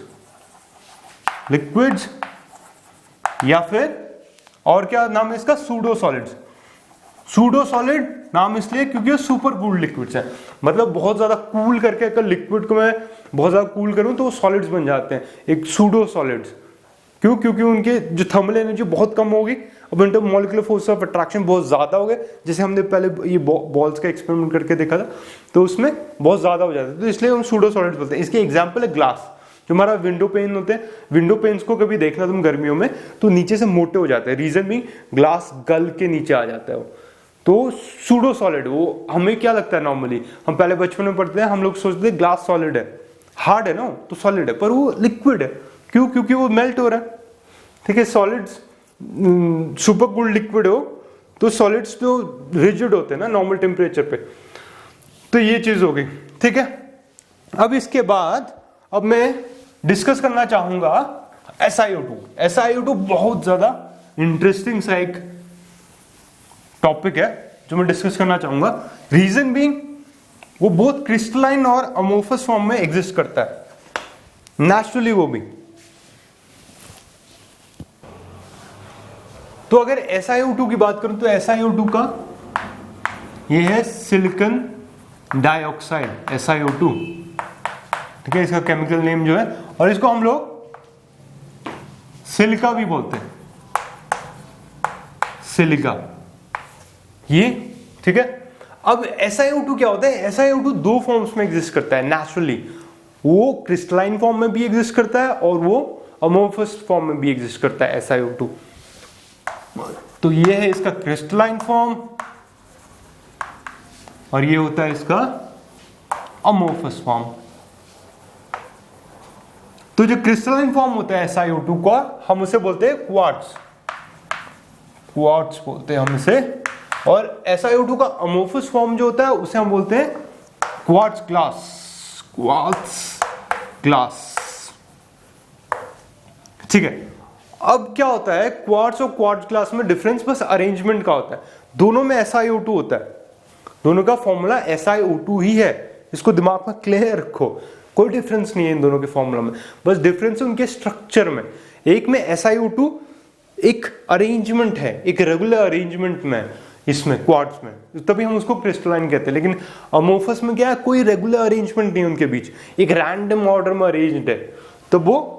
या फिर और क्या नाम है इसका, सूडो सॉलिड्स। सूडो सॉलिड नाम इसलिए क्योंकि ये सुपर कूल्ड लिक्विड्स हैं, मतलब बहुत ज्यादा कूल करके अगर लिक्विड को मैं बहुत ज्यादा कूल करूं तो वो सॉलिड्स बन जाते हैं, एक सूडो सॉलिड्स। क्यों? क्योंकि उनके जो थर्मल एनर्जी बहुत कम होगी, अब inter molecular force of attraction बहुत ज्यादा हो गए, जैसे हमने पहले ये बॉल्स का एक्सपेरिमेंट करके देखा था, तो उसमें बहुत ज्यादा हो जाता है, तो इसलिए हम सूडो सॉलिड्स बोलते हैं। इसके एग्जाम्पल है ग्लास, जो हमारा विंडो पेन होते हैं, विंडो पेन्स को कभी देखना तुम गर्मियों में तो नीचे से मोटे हो जाते हैं, रीजन भी ग्लास गल के नीचे आ जाता है वो, तो सूडो सॉलिड। वो हमें क्या लगता है नॉर्मली, हम पहले बचपन में पढ़ते हैं, हम लोग सोचते हैं ग्लास सॉलिड है, हार्ड है ना तो सॉलिड है, पर वो लिक्विड है। क्यों? क्योंकि वो मेल्ट हो रहा है, ठीक है। सॉलिड्स सुपर कूल्ड लिक्विड हो तो सॉलिड्स तो रिजिड होते हैं ना नॉर्मल टेम्परेचर पे, तो ये चीज हो गई, ठीक है। अब इसके बाद अब मैं डिस्कस करना चाहूंगा SiO2। SiO2 बहुत ज्यादा इंटरेस्टिंग सा एक टॉपिक है जो मैं डिस्कस करना चाहूंगा। रीजन बीइंग वो बोथ क्रिस्टलाइन और अमोर्फस फॉर्म में एग्जिस्ट करता है, नेचुरली वो भी। तो अगर SiO2 की बात करूं तो SiO2 का ये है सिलिकॉन डाइऑक्साइड, SiO2, ठीक है, इसका केमिकल नेम जो है, और इसको हम लोग सिलिका भी बोलते हैं, सिलिका, ये, ठीक है। अब SiO2 क्या होता है, SiO2 दो फॉर्म्स में एग्जिस्ट करता है नेचुरली, वो क्रिस्टलाइन फॉर्म में भी एग्जिस्ट करता है और वो अमोर्फस फॉर्म में भी एग्जिस्ट करता है SiO2। तो ये है इसका क्रिस्टलाइन फॉर्म और ये होता है इसका अमोर्फस फॉर्म। तो जो क्रिस्टलाइन फॉर्म होता है SiO2 का, हम उसे बोलते हैं क्वार्ट्ज, क्वार्ट्ज बोलते हैं हम इसे। और SiO2 का अमोर्फस फॉर्म जो होता है उसे हम बोलते हैं क्वार्ट्ज ग्लास, क्वार्ट्ज ग्लास। ठीक है, अब क्या होता है क्वार्ट्ज और क्वार्ट्ज ग्लास में डिफरेंस बस अरेंजमेंट का होता है। दोनों में SiO2 होता है, दोनों का फॉर्मूला SiO2 ही है, इसको दिमाग में क्लियर रखो। कोई डिफरेंस नहीं है इन दोनों के फॉर्मूला में, बस डिफरेंस है उनके स्ट्रक्चर में। एक में SiO2 एक अरेंजमेंट है, एक रेगुलर अरेंजमेंट में, इसमें क्वार्ट्ज में, तभी हम उसको क्रिस्टलाइन कहते हैं। लेकिन अमोर्फस में क्या है, कोई रेगुलर अरेंजमेंट नहीं उनके बीच, एक रैंडम ऑर्डर में अरेंज्ड है, तो वो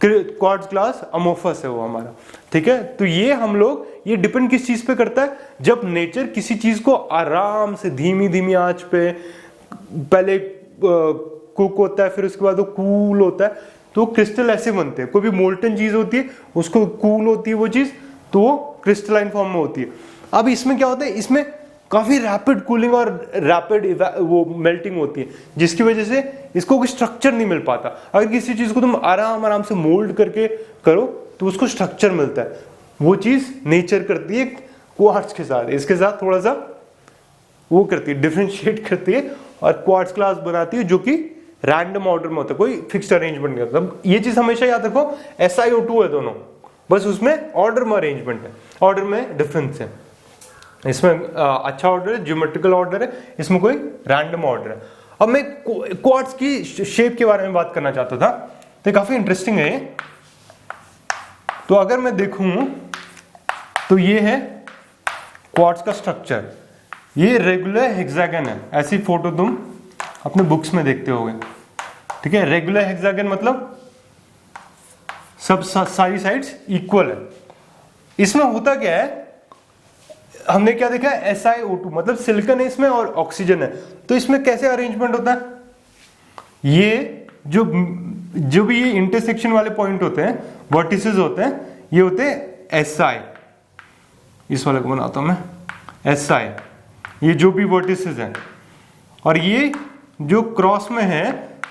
क्वार्ट्ज ग्लास अमोर्फस है वो हमारा। ठीक है, तो ये हम लोग, ये डिपेंड किस चीज पे करता है, जब नेचर किसी चीज को आराम से धीमी धीमी आंच पे पहले कुक होता है, फिर उसके बाद वो कूल होता है, तो क्रिस्टल ऐसे बनते हैं। कोई भी मोल्टन चीज होती है उसको कूल होती है वो चीज, तो वो क्रिस्टलाइन फॉर्म में होती है। अब इसमें क्या होता है, इसमें काफी रैपिड कूलिंग और रैपिड वो मेल्टिंग होती है, जिसकी वजह से इसको कोई स्ट्रक्चर नहीं मिल पाता। अगर किसी चीज को तुम आराम से मोल्ड करके करो तो उसको स्ट्रक्चर मिलता है। वो चीज नेचर करती है क्वार्ट्ज के साथ, इसके साथ थोड़ा सा वो करती है, डिफरेंशिएट करती है और क्वार्ट्ज ग्लास बनाती है, जो कि रैंडम ऑर्डर में होता है, कोई फिक्स्ड अरेंजमेंट नहीं होता। ये चीज हमेशा याद रखो, SiO2 है दोनों, बस उसमें ऑर्डर में अरेंजमेंट है, ऑर्डर में डिफरेंस है। इसमें अच्छा ऑर्डर है, ज्योमेट्रिकल ऑर्डर है, इसमें कोई रैंडम ऑर्डर है। अब मैं क्वार्ट्ज की शेप के बारे में बात करना चाहता था, तो काफी इंटरेस्टिंग है। तो अगर मैं देखूं तो ये है क्वार्ट्ज का स्ट्रक्चर, ये रेगुलर हेक्सागन है। ऐसी फोटो तुम अपने बुक्स में देखते होगे। ठीक है, रेगुलर हेक्सागन मतलब सब सारी साइड्स इक्वल है। इसमें होता क्या है, हमने क्या देखा है, SiO2 मतलब सिलिकॉन है इसमें और ऑक्सीजन है। तो इसमें कैसे अरेंजमेंट होता है, ये जो भी ये इंटरसेक्शन वाले पॉइंट होते हैं, वर्टिसेस होते हैं, ये होते हैं SI। इस वाले को बनाता हूं मैं SI, ये जो भी वर्टिसेस हैं। और ये जो क्रॉस में है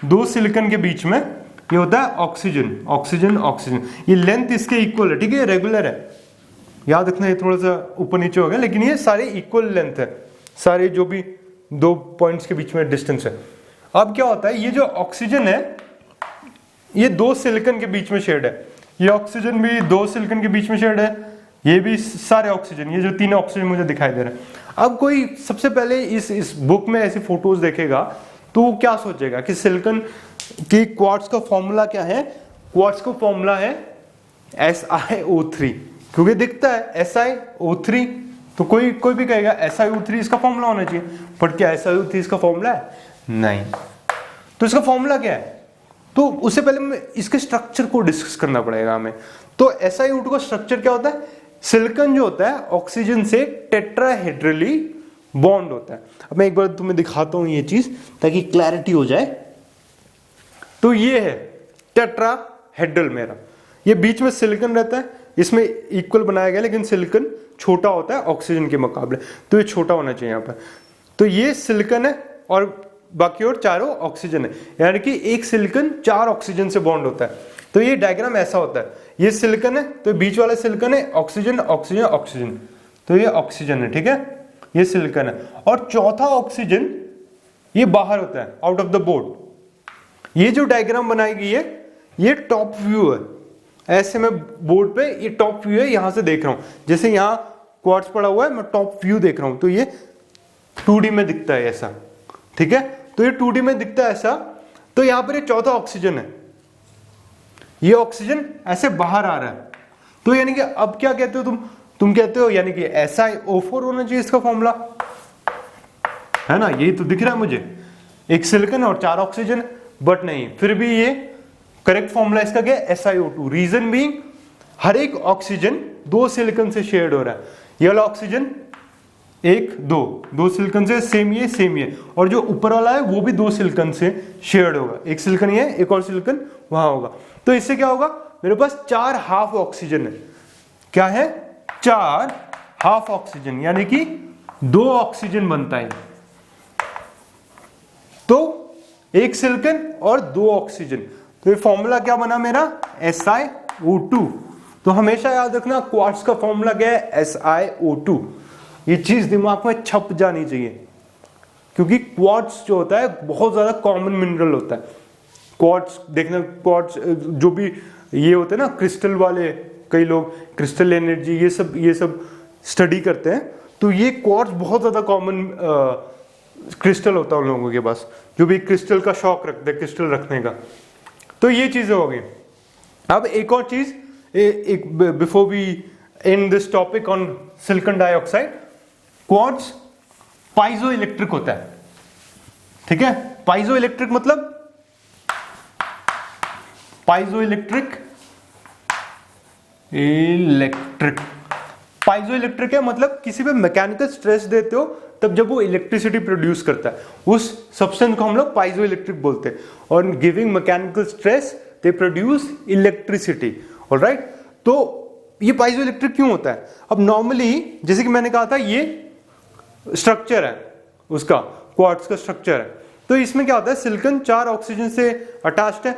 दो सिलिकॉन के बीच में, ये होता है ऑक्सीजन, ऑक्सीजन, ऑक्सीजन। ये लेंथ इसके इक्वल है, ठीक है, रेगुलर है। याद रखना ये थोड़ा सा ऊपर नीचे हो गया, लेकिन ये सारे इक्वल लेंथ है, सारे जो भी दो पॉइंट्स के बीच में डिस्टेंस है। अब क्या होता है, ये जो ऑक्सीजन है ये दो सिलिकॉन के बीच में शेड है, ये ऑक्सीजन भी दो सिलिकॉन के बीच में शेड है, ये भी सारे ऑक्सीजन, ये जो तीन ऑक्सीजन मुझे दिखाई दे रहे हैं। अब कोई सबसे पहले इस बुक में ऐसी फोटोज देखेगा तो वो क्या सोचेगा कि सिलिकॉन की क्वार्ट्ज का फॉर्मूला क्या है, क्वार्ट्ज का फॉर्मूला है SiO3, क्योंकि दिखता है SiO3, तो कोई भी कहेगा SiO3 इसका फॉर्मूला होना चाहिए। बट क्या SiO3 इसका फॉर्मूला है? नहीं। तो इसका फॉर्मूला क्या है? तो उससे पहले इसके स्ट्रक्चर को डिस्कस करना पड़ेगा हमें। तो SiO2 का स्ट्रक्चर क्या होता है, सिलिकॉन जो होता है ऑक्सीजन से टेट्राहेड्रली बॉन्ड होता है। अब मैं एक बार तुम्हें दिखाता हूं ये चीज ताकि क्लैरिटी हो जाए। तो ये है टेट्राहेड्रल मेरा, ये बीच में सिलिकॉन रहता है, इसमें इक्वल बनाया गया, लेकिन सिलिकॉन छोटा होता है ऑक्सीजन के मुकाबले, तो ये छोटा होना चाहिए यहाँ पर। तो ये सिलिकॉन है और बाकी और चारों ऑक्सीजन है, यानी कि एक सिलिकॉन चार ऑक्सीजन से बॉन्ड होता है। तो ये डायग्राम ऐसा होता है, ये सिलिकॉन है तो बीच वाला सिलिकॉन है ऑक्सीजन, ऑक्सीजन, ऑक्सीजन, तो ये ऑक्सीजन है, ठीक है, ये सिलिकॉन है। और चौथा ऑक्सीजन ये बाहर होता है, आउट ऑफ द बोर्ड। ये जो डायग्राम बनाई गई है ये टॉप व्यू है, ऐसे मैं बोर्ड पे ये टॉप व्यू है, यहां से देख रहा हूं, जैसे यहां क्वार्ट्ज पड़ा हुआ है, मैं टॉप व्यू देख रहा हूं, तो ये 2D में दिखता है ऐसा, ठीक है। तो ये 2D में दिखता है ऐसा, तो यहां पर ये चौथा ऑक्सीजन है, ये ऑक्सीजन ऐसे बाहर आ रहा है। तो यानी कि अब क्या कहते हो तुम कहते हो यानी कि SiO4 होना चाहिए इसका फॉर्मूला, है ना, यही तो दिख रहा है मुझे, एक सिलिकॉन और चार ऑक्सीजन, बट नहीं, फिर भी ये करेक्ट फॉर्मूला इसका क्या है, SiO2। रीजन बीइंग हर एक ऑक्सीजन दो सिलिकॉन से शेयर्ड हो रहा है, ये वाला ऑक्सीजन एक दो सिलिकॉन से, सेम ये, और जो ऊपर वाला है वो भी दो सिलिकॉन से शेयर्ड होगा, एक सिलिकॉन ये, एक और सिलिकॉन वहां होगा। तो इससे क्या होगा, मेरे पास चार हाफ ऑक्सीजन है, क्या है, 4 हाफ ऑक्सीजन, यानी कि 2 ऑक्सीजन बनता है। तो 1 सिलिकॉन और 2 ऑक्सीजन, तो ये फॉर्मूला क्या बना मेरा SiO2। तो हमेशा याद रखना क्वार्ट्ज का फॉर्मूला क्या है SiO2। ये चीज दिमाग में छप जानी चाहिए, क्योंकि क्वार्ट्ज जो होता है बहुत ज्यादा कॉमन मिनरल होता है। क्वार्ट्ज देखना, क्वार्ट्ज जो भी ये होते हैं ना क्रिस्टल वाले, कई लोग क्रिस्टल एनर्जी ये सब स्टडी करते हैं, तो ये क्वार्ट्ज बहुत ज्यादा कॉमन क्रिस्टल होता है उन लोगों के पास, जो भी क्रिस्टल का शौक रखते हैं, क्रिस्टल रखने का। तो ये चीजें हो गई। अब एक और चीज, before we end this topic on silicon dioxide, quartz piezoelectric होता है, ठीक है। पाइजो इलेक्ट्रिक मतलब पाइजो इलेक्ट्रिक पाइजो इलेक्ट्रिक है मतलब किसी पे मैकेनिकल स्ट्रेस देते हो तब जब वो इलेक्ट्रिसिटी प्रोड्यूस करता है, उस सब्सटेंस को हम लोग पाइजो इलेक्ट्रिक बोलते हैं। और giving mechanical stress they produce electricity, alright. तो ये पाइजो इलेक्ट्रिक क्यों होता है? अब नॉर्मली जैसे कि मैंने कहा था ये स्ट्रक्चर है उसका, क्वार्ट्ज का स्ट्रक्चर है। तो इसमें क्या होता है, सिलिकॉन 4 ऑक्सीजन से अटैच्ड है।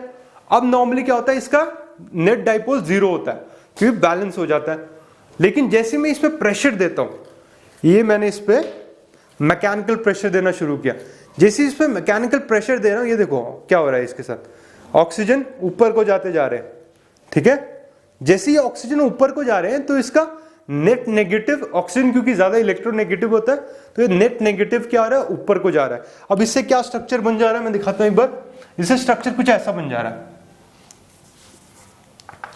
अब नॉर्मली क्या होता है, इसका नेट डाइपोल 0 होता है क्योंकि बैलेंस हो जाता है। लेकिन जैसे मैं इस पे प्रेशर देता हूं, ये मैंने इस पे मैकेनिकल प्रेशर देना शुरू किया, जैसे इस पे मैकेनिकल प्रेशर दे रहा हूं, ये देखो क्या हो रहा है इसके साथ, ऑक्सीजन ऊपर को जाते जा रहे हैं, ठीक है। जैसे ही ऑक्सीजन ऊपर को जा रहे हैं तो इसका नेट नेगेटिव, ऑक्सीजन क्योंकि ज्यादा इलेक्ट्रोनेगेटिव होता है तो ये नेट नेगेटिव क्या आ रहा है, ऊपर को जा रहा है। अब इससे क्या स्ट्रक्चर बन जा रहा है मैं दिखाता हूं एक बार। इससे स्ट्रक्चर कुछ ऐसा बन जा रहा है,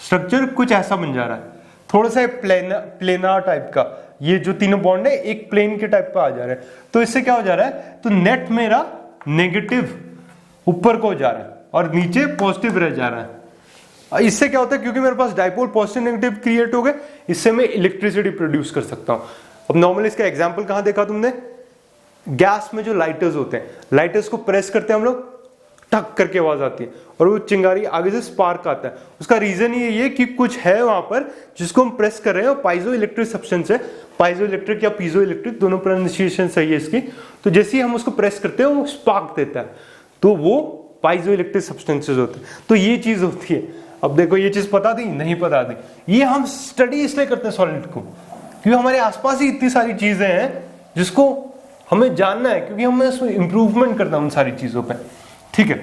स्ट्रक्चर कुछ ऐसा बन जा रहा है, थोड़ा सा प्लेनार टाइप का। ये जो तीनों बॉन्ड है एक प्लेन के टाइप का आ जा रहा है। तो इससे क्या हो जा रहा है, तो नेट मेरा नेगेटिव ऊपर को जा रहा है और नीचे पॉजिटिव रह जा रहा है। इससे क्या होता है, क्योंकि मेरे पास डाइपोल पॉजिटिव नेगेटिव क्रिएट हो गए, इससे मैं इलेक्ट्रिसिटी प्रोड्यूस कर सकता हूं। अब नॉर्मली इसका एग्जांपल कहां देखा तुमने, गैस में जो लाइटर्स होते हैं, लाइटर्स को प्रेस करते हैं हम लोग, टक करके आवाज आती है और वो चिंगारी आगे से स्पार्क आता है। उसका रीजन ये है कि कुछ है वहां पर जिसको हम प्रेस कर रहे हैं, और पाइजो इलेक्ट्रिक सब्सटेंस है, पाइजो इलेक्ट्रिक या पीजो इलेक्ट्रिक दोनों प्रोनाउंसिएशन सही है इसकी। तो जैसे ही हम उसको प्रेस करते हैं वो स्पार्क देता है, तो वो पाइजो इलेक्ट्रिक सब्सटेंसेस होते हैं। तो ये चीज होती है। अब देखो ये चीज पता थी, नहीं पता थी, ये हम स्टडी इसलिए करते हैं सॉलिड को क्योंकि हमारे आसपास ही इतनी सारी चीजें हैं जिसको हमें जानना है, क्योंकि हमें उसमें इंप्रूवमेंट करना है उन सारी चीजों पे, ठीक है।